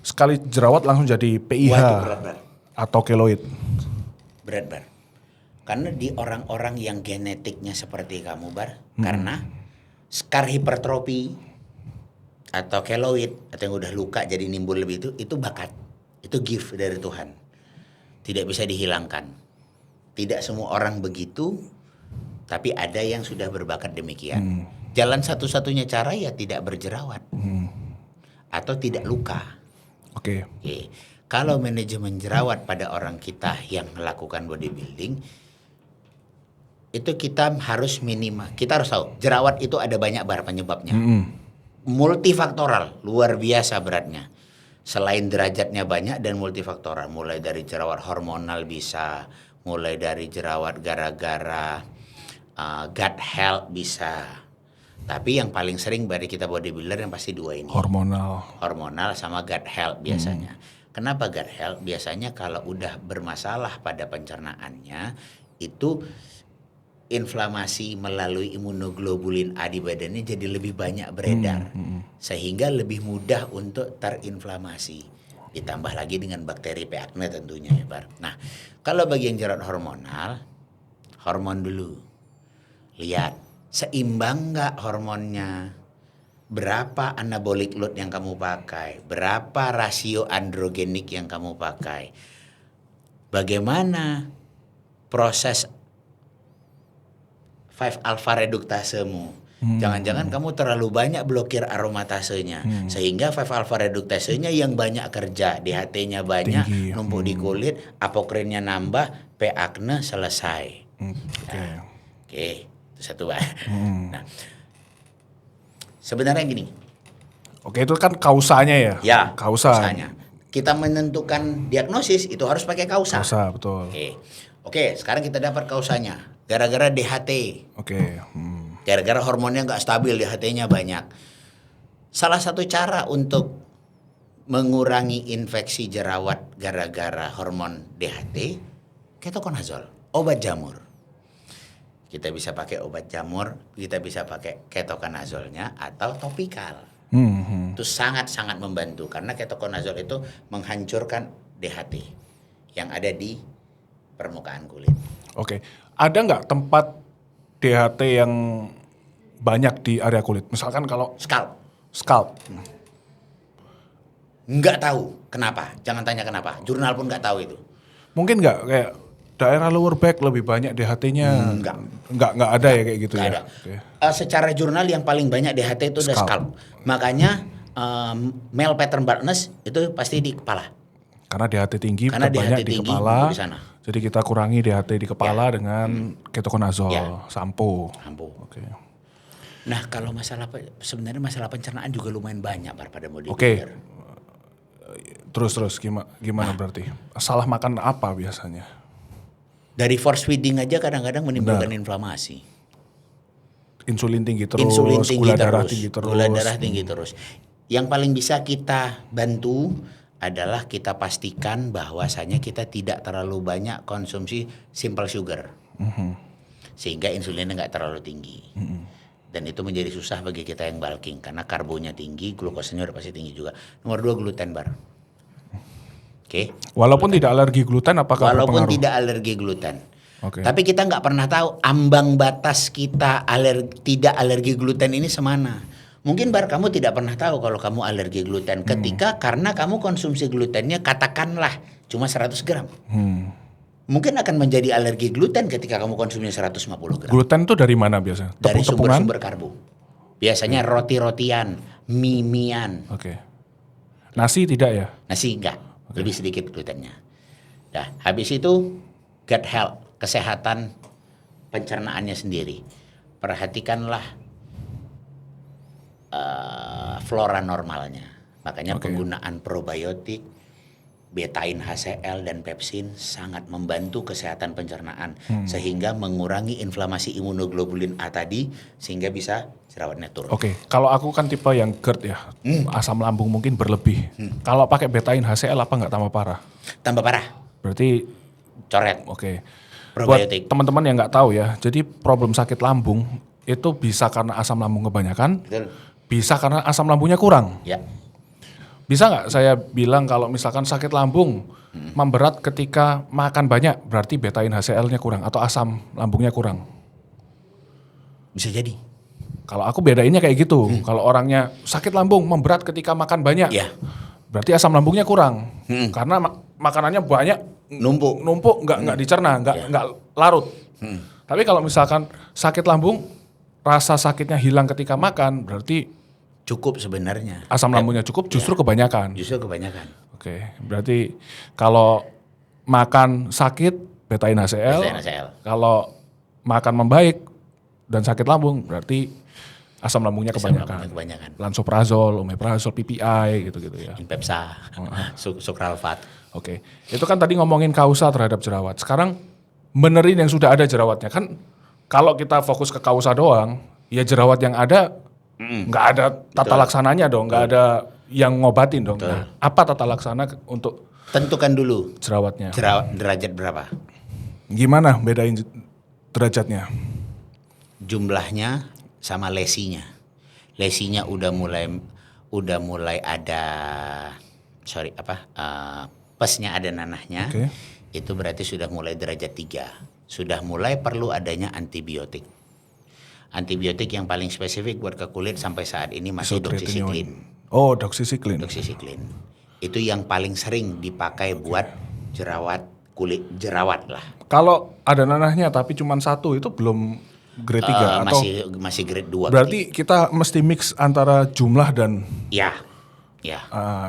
sekali jerawat langsung jadi PIH Berat. atau keloid. Berat, Bar. Karena di orang-orang yang genetiknya seperti kamu, Bar, karena skar hipertrofi atau keloid atau yang udah luka jadi nimbul lebih itu bakat. Itu gift dari Tuhan. Tidak bisa dihilangkan. Tidak semua orang begitu, tapi ada yang sudah berbakat demikian. Jalan satu-satunya cara ya tidak berjerawat. Atau tidak luka. Oke. Oke. Kalau manajemen jerawat pada orang kita yang melakukan bodybuilding, itu kita harus kita harus tahu, jerawat itu ada banyak penyebabnya. Multifaktoral, luar biasa beratnya. Selain derajatnya banyak dan multifaktoral, mulai dari jerawat hormonal bisa, mulai dari jerawat gara-gara gut health bisa. Tapi yang paling sering dari kita bodybuilder yang pasti dua ini. Hormonal sama gut health biasanya. Kenapa gut health? Biasanya kalau udah bermasalah pada pencernaannya, itu inflamasi melalui imunoglobulin A di badannya jadi lebih banyak beredar. Sehingga lebih mudah untuk terinflamasi. Ditambah lagi dengan bakteri P. acne tentunya ya, Bar. Nah, kalau bagi yang jerawat hormonal, hormon dulu. Lihat, seimbang nggak hormonnya? Berapa anabolic load yang kamu pakai? Berapa rasio androgenik yang kamu pakai? Bagaimana proses 5-alpha reduktasemu? Jangan-jangan kamu terlalu banyak blokir aromatasenya. Sehingga 5-alpha reduktasenya yang banyak kerja. DHT-nya banyak, tinggi. numpuk di kulit, apokrinnya nambah, P. acne selesai. Oke. Itu satu, Pak. Nah, sebenarnya gini. Oke, itu kan kausanya ya? Ya, kausanya. Kita menentukan diagnosis itu harus pakai kausa. Kausa, betul. Oke, sekarang kita dapat kausanya. Gara-gara DHT. Oke. Gara-gara hormonnya nggak stabil, DHT-nya banyak. Salah satu cara untuk mengurangi infeksi jerawat gara-gara hormon DHT, ketokonazol, obat jamur. Kita bisa pakai obat jamur, kita bisa pakai ketokonazolnya atau topikal. Itu sangat-sangat membantu karena ketokonazol itu menghancurkan DHT yang ada di permukaan kulit. Oke, ada nggak tempat DHT yang banyak di area kulit? Misalkan kalau scalp. Nggak tahu kenapa, jangan tanya kenapa. Jurnal pun nggak tahu itu. Mungkin nggak kayak daerah lower back lebih banyak DHT-nya? Nggak ada ya kayak gitu nggak ya? ada. Secara jurnal yang paling banyak DHT itu udah scalp. Makanya male pattern baldness itu pasti di kepala. Karena DHT tinggi, Karena banyak DHT di tinggi kepala. di sana. Jadi kita kurangi DHT di kepala dengan ketokonazol, sampo. Oke. Nah, kalau sebenarnya masalah pencernaan juga lumayan banyak pada bodybuilder. Oke. Terus gimana berarti? Salah makan apa biasanya? Dari force feeding aja kadang-kadang menimbulkan inflamasi. Insulin tinggi terus, Gula darah Hmm. tinggi terus. Yang paling bisa kita bantu adalah kita pastikan bahwasanya kita tidak terlalu banyak konsumsi simple sugar. Sehingga insulinnya nggak terlalu tinggi. Dan itu menjadi susah bagi kita yang bulking karena karbonya tinggi, glukosanya udah pasti tinggi juga. Nomor 2 gluten, Bar. Oke. Walaupun tidak alergi gluten, apakah Walaupun berpengaruh? tidak alergi gluten. Oke. Tapi kita nggak pernah tahu ambang batas kita tidak alergi gluten ini semana. Mungkin Bar kamu tidak pernah tahu kalau kamu alergi gluten ketika karena kamu konsumsi glutennya katakanlah cuma 100 gram. Mungkin akan menjadi alergi gluten ketika kamu konsumsi 150 gram. Gluten tuh dari mana biasanya? Dari Tepung-tepungan? sumber-sumber karbo. Biasanya roti-rotian, mie-mian. Oke. Nasi tidak ya? Nasi enggak, lebih sedikit glutennya. Nah, habis itu gut health, kesehatan pencernaannya sendiri. Perhatikanlah flora normalnya. Makanya penggunaan probiotik, betain HCl dan pepsin sangat membantu kesehatan pencernaan sehingga mengurangi inflamasi imunoglobulin A tadi sehingga bisa jerawatnya turun. Oke, kalau aku kan tipe yang GERD ya, asam lambung mungkin berlebih. Kalau pakai betain HCl apa nggak tambah parah? Tambah parah, Berarti coret. oke. Probiotik. Buat teman-teman yang nggak tahu ya, jadi problem sakit lambung itu bisa karena asam lambung kebanyakan, Betul. bisa karena asam lambungnya kurang. Ya. Bisa nggak saya bilang kalau misalkan sakit lambung memberat ketika makan banyak, berarti betain HCl-nya kurang atau asam lambungnya kurang? Bisa jadi. Kalau aku bedainnya kayak gitu. Kalau orangnya sakit lambung memberat ketika makan banyak, Ya. berarti asam lambungnya kurang. Karena makanannya banyak, Numpuk. nggak dicerna, nggak larut. Tapi kalau misalkan sakit lambung, rasa sakitnya hilang ketika makan, berarti Cukup sebenarnya. asam lambungnya cukup, justru kebanyakan. Justru kebanyakan. Oke, berarti kalau makan sakit, betain HCl. Betain HCl. Kalau makan membaik dan sakit lambung, berarti asam lambungnya Asam kebanyakan. lambungnya kebanyakan. Lansoprazol, omeprazol, PPI, gitu-gitu ya. Impepsa, sukralfat. Oke, itu kan tadi ngomongin kausa terhadap jerawat. Sekarang benerin yang sudah ada jerawatnya. Kan kalau kita fokus ke kausa doang, ya jerawat yang ada nggak ada tata laksananya dong, nggak ada yang ngobatin dong. Nah, apa tata laksana untuk Tentukan dulu jerawatnya? derajat berapa. Gimana bedain derajatnya? Jumlahnya sama lesinya. Lesinya udah mulai ada pesnya ada nanahnya. Oke. Itu berarti sudah mulai derajat 3. Sudah mulai perlu adanya antibiotik. Antibiotik yang paling spesifik buat ke kulit sampai saat ini masih doxycycline. Oh, doxycycline. Doxycycline. Itu yang paling sering dipakai buat jerawat kulit jerawat lah. Kalau ada nanahnya tapi cuma satu, itu belum grade 3 atau Masih grade 2. berarti kita mesti mix antara jumlah dan Ya.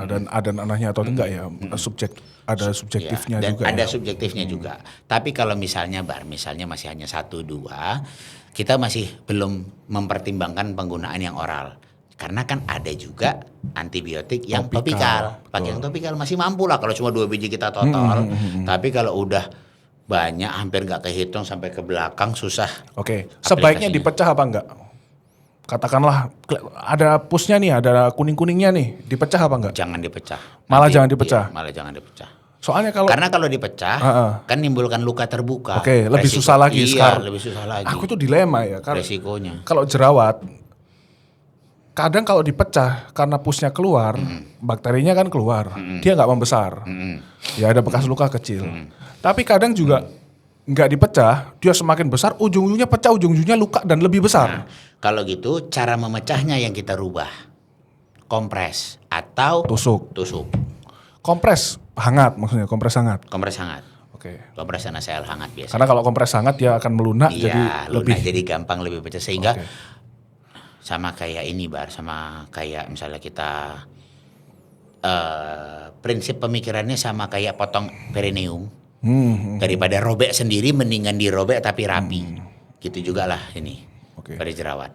dan ada nanahnya atau enggak ya? Ada subjektifnya dan juga. ada Ya? subjektifnya juga. Tapi kalau misalnya misalnya masih hanya 1-2, kita masih belum mempertimbangkan penggunaan yang oral. Karena kan ada juga antibiotik yang topikal. Pakai yang topikal masih mampu lah kalau cuma 2 biji kita total. Tapi kalau udah banyak hampir nggak kehitung sampai ke belakang susah. Oke, sebaiknya aplikasinya. dipecah apa enggak? Katakanlah ada pusnya nih, ada kuning-kuningnya nih, dipecah apa enggak? Jangan dipecah. Malah jangan dipecah? Iya, malah jangan dipecah. Soalnya kalau Karena kalau dipecah kan nimbulkan luka terbuka. Oke, lebih susah lagi Iya, lebih susah lagi. aku tuh dilema ya, karena resikonya. kalau jerawat kadang kalau dipecah karena pusnya keluar, bakterinya kan keluar, dia nggak membesar, ya ada bekas luka kecil. Tapi kadang juga nggak dipecah, dia semakin besar, ujung-ujungnya pecah, ujung-ujungnya luka dan lebih besar. Kalau gitu cara memecahnya yang kita rubah. Kompres atau Tusuk, tusuk. kompres hangat maksudnya, kompres hangat. Kompres hangat. Oke. Kompres NaCl hangat biasa. Karena kalau kompres hangat dia akan melunak, jadi Iya, lebih. lunak, jadi gampang lebih pecah sehingga Oke. sama kayak ini sama kayak misalnya kita prinsip pemikirannya sama kayak potong perineum. Daripada robek sendiri mendingan dirobek tapi rapi. Gitu juga lah ini. Oke. Pada jerawat.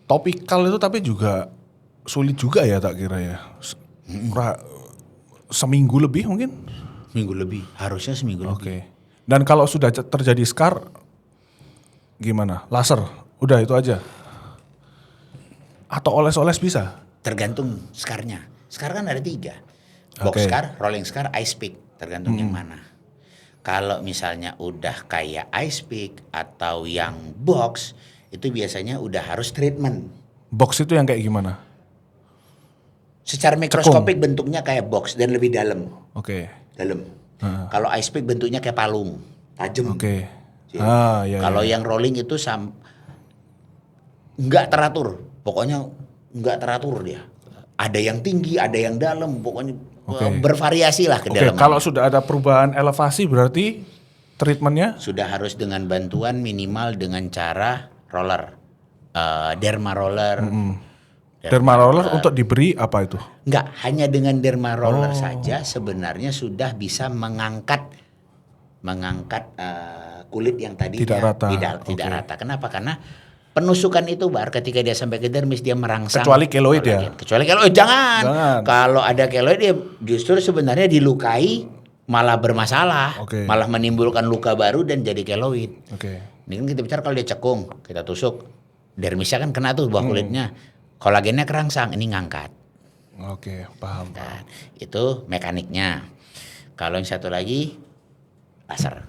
Topikal itu tapi juga sulit juga ya tak kira ya. Seminggu lebih mungkin. Minggu lebih, harusnya seminggu lebih. Oke. Dan kalau sudah terjadi scar, gimana? Laser, udah itu aja. Atau oles-oles bisa? Tergantung scarnya. Scar kan ada 3. Box Oke. scar, rolling scar, ice pick. Tergantung yang mana. Kalau misalnya udah kayak ice pick atau yang box, itu biasanya udah harus treatment. Box itu yang kayak gimana? Secara mikroskopik bentuknya kayak box dan lebih dalam. Oke. Dalam. Kalau ice pick bentuknya kayak palung, tajam. Oke. Jadi, Ya. kalau yang rolling itu nggak teratur, pokoknya nggak teratur dia. Ada yang tinggi, ada yang dalam, pokoknya bervariasi lah Oke, kedalamannya. kalau sudah ada perubahan elevasi berarti treatmentnya? Sudah harus dengan bantuan minimal dengan cara roller, derma roller. Derma roller untuk diberi apa itu? Nggak, hanya dengan derma roller saja sebenarnya sudah bisa mengangkat kulit yang tadinya Tidak rata. tidak rata. Kenapa? Karena Penusukan itu Bar, ketika dia sampai ke dermis dia merangsang. Kecuali keloid ya? kolagen. Kecuali keloid, jangan. Kalau ada keloid dia justru sebenarnya dilukai malah bermasalah. Oke. Malah menimbulkan luka baru dan jadi keloid. Oke. Ini kan kita bicara kalau dia cekung, kita tusuk, dermisnya kan kena tuh bawah kulitnya. Kolagennya kerangsang, ini ngangkat. Oke, paham. Dan itu mekaniknya. Kalau yang satu lagi laser,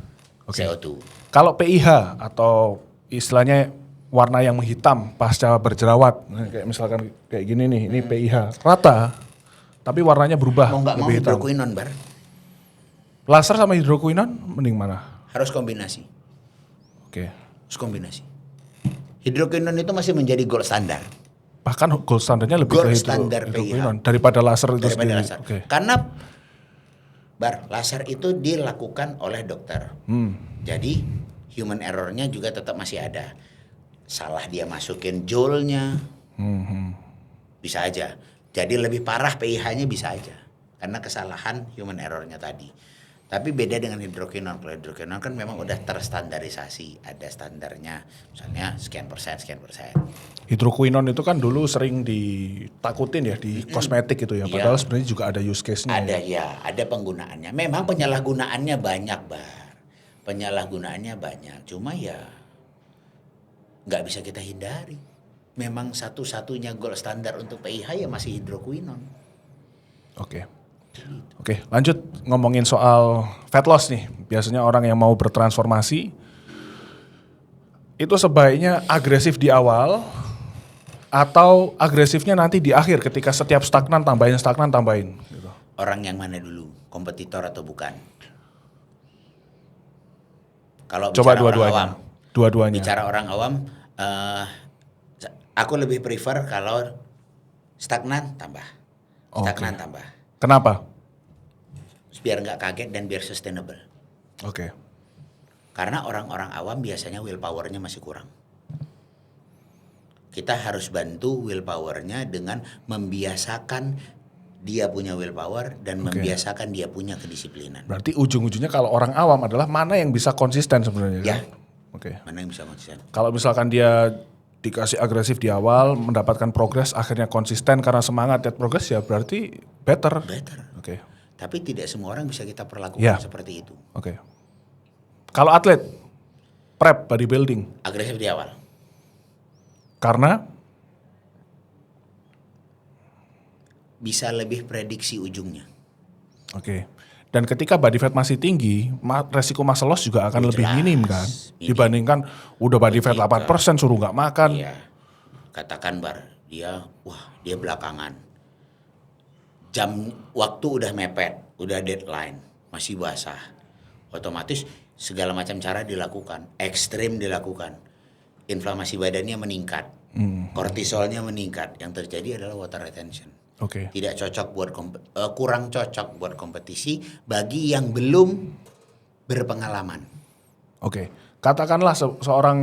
CO2. Kalau PIH atau istilahnya warna yang menghitam pasca berjerawat, nah, kayak misalkan kayak gini nih, ini PIH rata, tapi warnanya berubah Mau nggak mau lebih hitam. hidroquinon Bar, Laser sama hidroquinon mending mana? harus kombinasi. Oke. Harus kombinasi. Hidroquinon itu masih menjadi gold standar. Bahkan gold standarnya lebih Gold ke standar hidroquinon daripada laser itu Daripada sendiri. laser. Oke. Karena laser itu dilakukan oleh dokter. Jadi human errornya juga tetap masih ada. Salah dia masukin joule-nya. Bisa aja. Jadi lebih parah PIH-nya bisa aja. Karena kesalahan human error-nya tadi. Tapi beda dengan hidroquinon. Kalau hidroquinon kan memang udah terstandarisasi. Ada standarnya. Misalnya sekian persen. Hidroquinon itu kan dulu sering ditakutin ya di kosmetik itu ya. Padahal sebenarnya juga ada use case-nya. Ada ada penggunaannya. Memang penyalahgunaannya banyak, Bar. Penyalahgunaannya banyak. Cuma ya nggak bisa kita hindari. Memang satu-satunya gold standar untuk PIH ya masih hidroquinon. Oke. Oke, lanjut ngomongin soal fat loss nih. Biasanya orang yang mau bertransformasi itu sebaiknya agresif di awal atau agresifnya nanti di akhir ketika setiap stagnan tambahin gitu. Orang yang mana dulu? Kompetitor atau bukan? Kalau Coba bicara orang dua-duanya. awam. Dua-duanya. Bicara orang awam, aku lebih prefer kalau stagnan tambah. Stagnan tambah. Kenapa? Biar nggak kaget dan biar sustainable. Oke. Karena orang-orang awam biasanya willpower-nya masih kurang. Kita harus bantu willpower-nya dengan membiasakan dia punya willpower dan membiasakan dia punya kedisiplinan. Berarti ujung-ujungnya kalau orang awam adalah mana yang bisa konsisten sebenarnya. Ya. Kan? Oke. Mana yang bisa konsisten? Kalau misalkan dia dikasih agresif di awal, mendapatkan progres, akhirnya konsisten karena semangat lihat progres ya berarti better. Better. Oke. Tapi tidak semua orang bisa kita perlakukan Ya. seperti itu. Oke. Kalau atlet, prep bodybuilding, Agresif di awal. karena Bisa lebih prediksi ujungnya. oke. Dan ketika body fat masih tinggi, resiko muscle loss juga akan lebih Jelas. minim kan? Minim. Dibandingkan udah body fat 8% suruh nggak makan. Iya. Katakan Bar, dia belakangan. Jam waktu udah mepet, udah deadline, masih basah. Otomatis segala macam cara dilakukan, ekstrim dilakukan. Inflamasi badannya meningkat, kortisolnya meningkat. Yang terjadi adalah water retention. Oke. Tidak cocok buat kurang cocok buat kompetisi bagi yang belum berpengalaman. Oke. Katakanlah seorang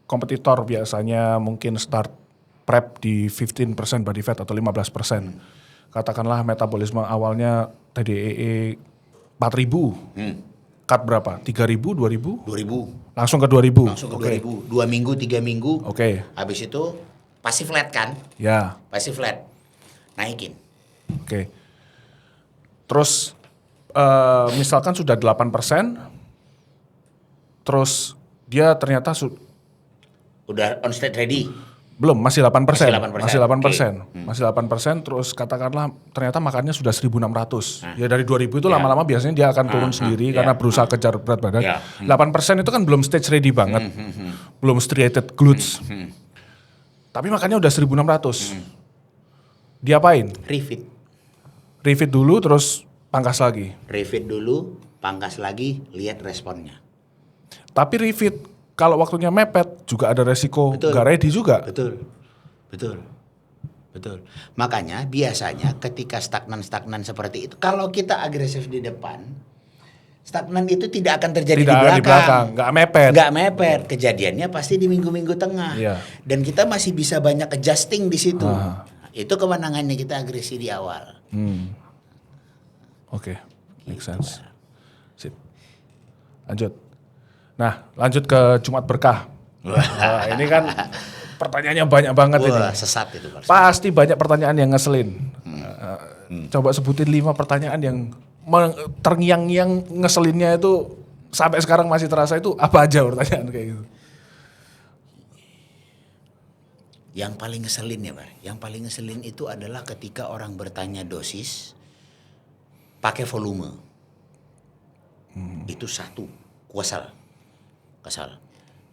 kompetitor biasanya mungkin start prep di 15% body fat atau 15%. Katakanlah metabolisme awalnya TDEE 4.000. Cut berapa? 3.000, 2.000? 2000 Langsung ke 2.000. langsung ke 2000, 2 minggu, 3 minggu. Oke. Habis itu pasti flat kan? Ya. Pasti flat. Naikin. Oke. Terus misalkan sudah 8%, terus dia ternyata Udah on state ready. belum, masih 8%. Masih 8%. Masih 8%, terus katakanlah ternyata makannya sudah 1.600. Ya dari 2.000 itu lama-lama biasanya dia akan turun sendiri karena berusaha kejar berat badan. 8% itu kan belum stage ready banget. Belum striated glutes. Tapi makannya udah 1.600. Diapain? Refit dulu terus pangkas lagi. Refit dulu, pangkas lagi, lihat responnya. Tapi refit kalau waktunya mepet juga ada resiko Betul. nggak ready juga. Betul. Makanya biasanya ketika stagnan seperti itu, kalau kita agresif di depan, stagnan itu tidak akan terjadi Tidak di belakang. nggak mepet. Nggak mepet. Kejadiannya pasti di minggu-minggu tengah. Iya. Dan kita masih bisa banyak adjusting di situ. Itu kemenangannya kita agresi di awal. Oke, make sense. Sip. Lanjut. Nah, lanjut ke Jumat Berkah. Wah, ini kan pertanyaannya banyak banget ini. Wah, sesat itu Pak. Pasti banyak pertanyaan yang ngeselin. Coba sebutin 5 pertanyaan yang terngiang-ngiang ngeselinnya itu sampai sekarang masih terasa itu apa aja pertanyaan kayak gitu. Yang paling ngeselin ya Bar, yang paling ngeselin itu adalah ketika orang bertanya dosis pakai volume. Itu satu, kesal.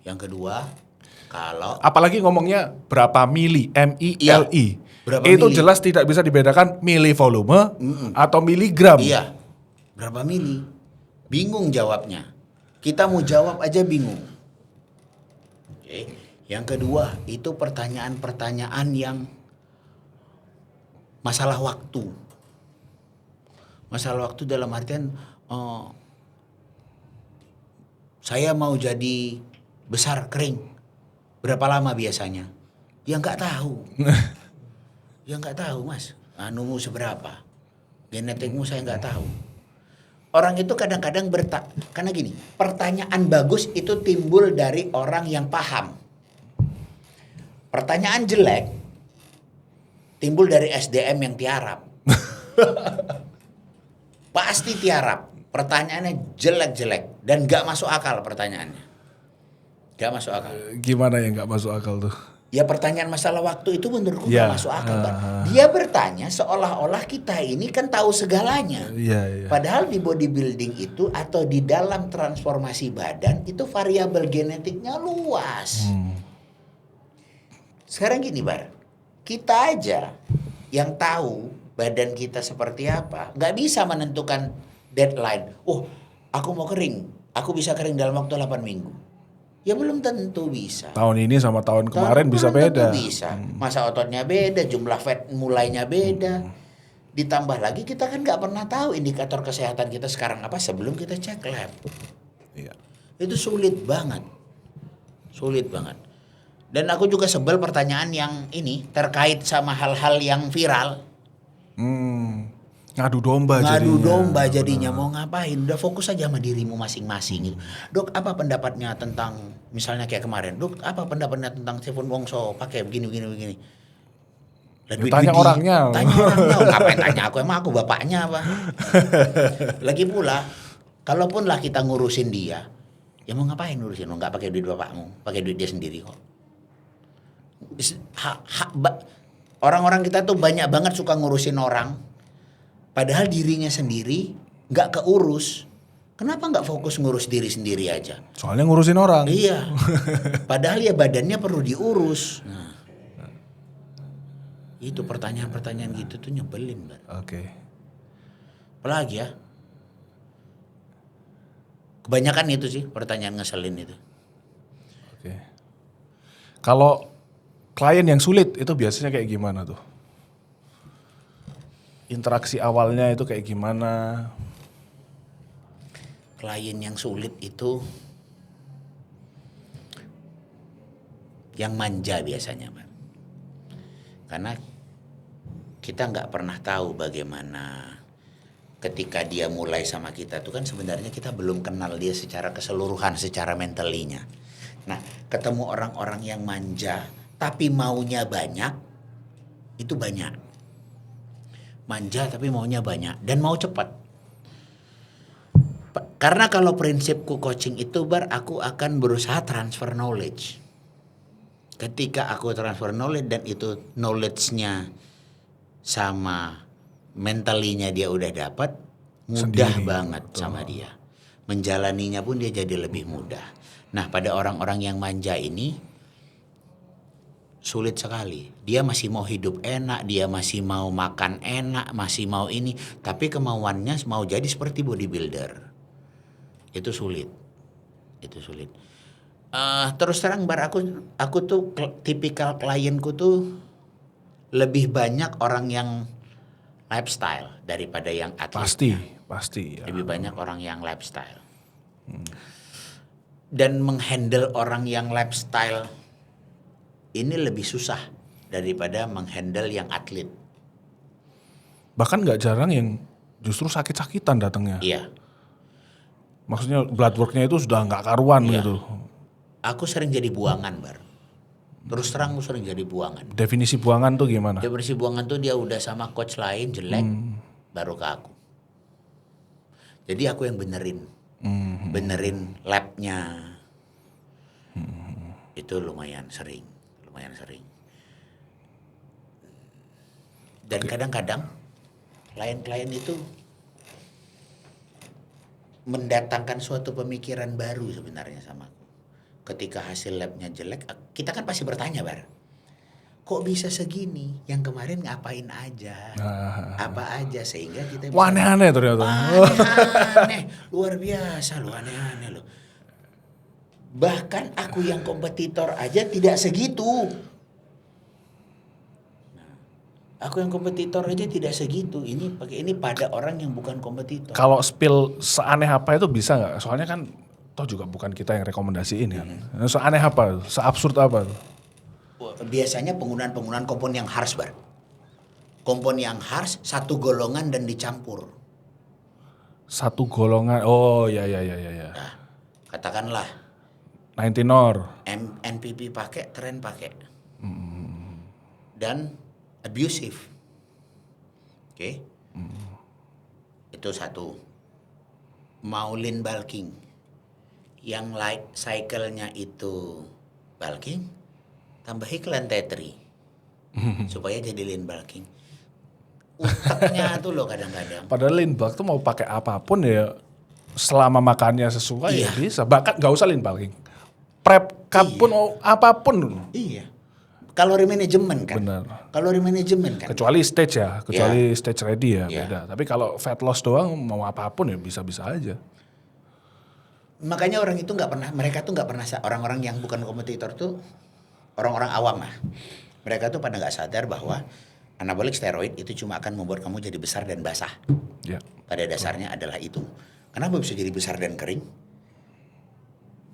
Yang kedua, kalau Apalagi ngomongnya berapa mili, MILI. Iya, berapa Itu mili. jelas tidak bisa dibedakan mili volume atau miligram. iya, berapa mili? Bingung jawabnya. Kita mau jawab aja bingung. Oke. Yang kedua, itu pertanyaan-pertanyaan yang masalah waktu. Masalah waktu dalam artian saya mau jadi besar kering. Berapa lama biasanya? Ya nggak tahu. Ya nggak tahu Mas. Anumu seberapa? Genetikmu saya nggak tahu. Orang itu kadang-kadang karena gini, pertanyaan bagus itu timbul dari orang yang paham. Pertanyaan jelek timbul dari SDM yang tiarap. Pasti tiarap. Pertanyaannya jelek-jelek dan gak masuk akal pertanyaannya. Gak masuk akal. Gimana yang nggak masuk akal tuh? Ya pertanyaan masalah waktu itu menurutku Ya, gak masuk akal. Pak. Dia bertanya seolah-olah kita ini kan tahu segalanya. Iya. Padahal di bodybuilding itu atau di dalam transformasi badan itu variabel genetiknya luas. Sekarang gini Bar, kita aja yang tahu badan kita seperti apa, nggak bisa menentukan deadline. Oh, aku mau kering, aku bisa kering dalam waktu 8 minggu. Ya belum tentu bisa. Tahun ini sama tahun kemarin Belum bisa tentu beda. bisa. Masa ototnya beda, jumlah fat mulainya beda. Ditambah lagi kita kan nggak pernah tahu indikator kesehatan kita sekarang apa sebelum kita cek lab. Iya. Itu sulit banget. Sulit banget. Dan aku juga sebel pertanyaan yang ini terkait sama hal-hal yang viral. Ngadu domba Ngadu jadinya. domba jadinya mau ngapain? Udah fokus aja sama dirimu masing-masing gitu. Dok, apa pendapatnya tentang misalnya kayak kemarin? Dok, apa pendapatnya tentang Stephen Wongso pakai begini. Lah, Tanya orangnya. Tanya orangnya. Ngapain tanya aku? Emang aku bapaknya apa? Lagi pula, kalaupun lah kita ngurusin dia, ya mau ngapain ngurusin? Lo nggak pakai duit bapakmu, pakai duit dia sendiri kok. Orang-orang kita tuh banyak banget suka ngurusin orang, padahal dirinya sendiri nggak keurus. Kenapa nggak fokus ngurus diri sendiri aja? Soalnya ngurusin orang. Iya, padahal ya badannya perlu diurus. Nah, itu pertanyaan-pertanyaan gitu tuh nyebelin banget. Oke. Apalagi ya? Kebanyakan itu sih pertanyaan ngeselin itu. Oke. Kalau klien yang sulit itu biasanya kayak gimana tuh? Interaksi awalnya itu kayak gimana? Klien yang sulit itu yang manja biasanya, Pak. Karena kita nggak pernah tahu bagaimana ketika dia mulai sama kita tuh kan sebenarnya kita belum kenal dia secara keseluruhan, secara mentalinya. Nah, ketemu orang-orang yang manja tapi maunya banyak, itu banyak. Manja tapi maunya banyak dan mau cepat. Karena kalau prinsipku coaching itu aku akan berusaha transfer knowledge. Ketika aku transfer knowledge dan itu knowledge-nya sama mentalinya dia udah dapat, mudah Sendiri, banget betul. sama dia. Menjalaninya pun dia jadi lebih mudah. Nah, pada orang-orang yang manja ini sulit sekali. Dia masih mau hidup enak, dia masih mau makan enak, masih mau ini, tapi kemauannya mau jadi seperti bodybuilder. Itu sulit. Itu sulit. Terus terang aku tuh tipikal klienku tuh lebih banyak orang yang lifestyle daripada yang atlet. Pasti. Ya. Lebih banyak orang yang lifestyle. Dan menghandle orang yang lifestyle ini lebih susah daripada menghandle yang atlet. Bahkan nggak jarang yang justru sakit-sakitan datangnya. Iya. Maksudnya blood worknya itu sudah nggak karuan Iya. gitu. Aku sering jadi buangan, Bar. Terus terang aku sering jadi buangan. Definisi buangan tuh gimana? Dia bersih buangan tuh dia udah sama coach lain jelek, baru ke aku. Jadi aku yang benerin labnya. Itu lumayan sering. Dan kadang-kadang klien-klien itu mendatangkan suatu pemikiran baru sebenarnya sama aku. Ketika hasil labnya jelek, kita kan pasti bertanya, Bar. Kok bisa segini? Yang kemarin ngapain aja? Apa aja sehingga kita bisa... Wah, aneh-aneh ternyata. Aneh, luar biasa loh, aneh-aneh loh. Bahkan aku yang kompetitor aja tidak segitu. Aku yang kompetitor aja tidak segitu. Ini pada orang yang bukan kompetitor. Kalau spill seaneh apa itu bisa nggak? Soalnya kan toh juga bukan kita yang rekomendasiin kan. Seaneh apa? Seabsurd apa? Biasanya penggunaan kompon yang harsh, Bar. Kompon yang harsh, satu golongan dan dicampur. Satu golongan. Oh ya. Nah, katakanlah 90 Nor. NPP pakai, Tren pakai. Dan abusive. Oke. Itu satu. Maulin bulking. Yang light cycle-nya itu bulking, tambah iklan tetri. Supaya jadi lean bulking. Utaknya tuh loh kadang-kadang. Padahal lean bulk tuh mau pakai apapun ya selama makannya sesuai ya Iya. bisa. Bahkan nggak usah lean bulking. Prep cup pun apapun. Iya. Kalori manajemen kan. Benar. Kalori manajemen kan. Kecuali stage ya, kecuali stage ready ya Iya. beda. Tapi kalau fat loss doang mau apapun ya bisa-bisa aja. Makanya mereka tuh nggak pernah orang-orang yang bukan kompetitor tuh orang-orang awam lah. Mereka tuh pada nggak sadar bahwa anabolic steroid itu cuma akan membuat kamu jadi besar dan basah. Ya. Pada dasarnya adalah itu. Kenapa bisa jadi besar dan kering?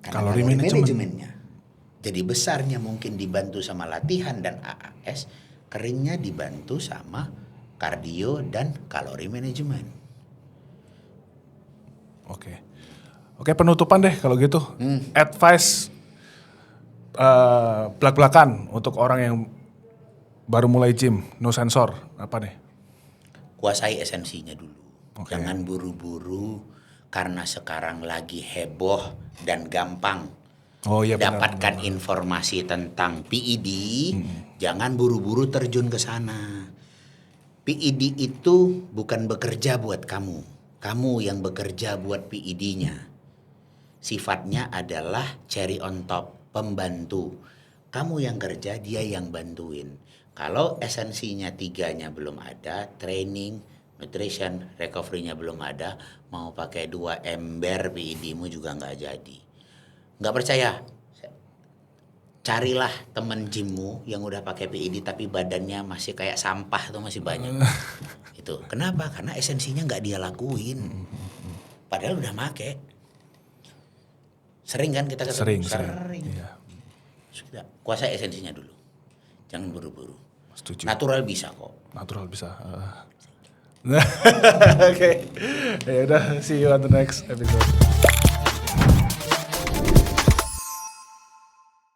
Karena Kalori manajemennya. Jadi besarnya mungkin dibantu sama latihan dan AAS, keringnya dibantu sama kardio dan kalori manajemen. Oke, penutupan deh kalau gitu. Advice belak-belakan untuk orang yang baru mulai gym, no sensor, apa nih? Kuasai esensinya dulu. Oke. Jangan buru-buru karena sekarang lagi heboh dan gampang. Oh iya benar. Dapatkan informasi tentang PED, jangan buru-buru terjun ke sana. PED itu bukan bekerja buat kamu. Kamu yang bekerja buat PED-nya. Sifatnya adalah cherry on top, pembantu. Kamu yang kerja, dia yang bantuin. Kalau esensinya 3-nya belum ada, training, nutrition, recovery-nya belum ada, mau pakai 2 ember PED-mu juga nggak jadi. Nggak percaya? Carilah temen gymmu yang udah pakai PED tapi badannya masih kayak sampah tuh masih banyak. Itu kenapa? Karena esensinya nggak dia lakuin. Padahal udah make. Sering kan kita ketemu? Sering. Iya. Sudah, kuasai esensinya dulu. Jangan buru-buru. Setuju. Natural bisa kok. Natural bisa. Oke. Ya udah, see you on the next episode.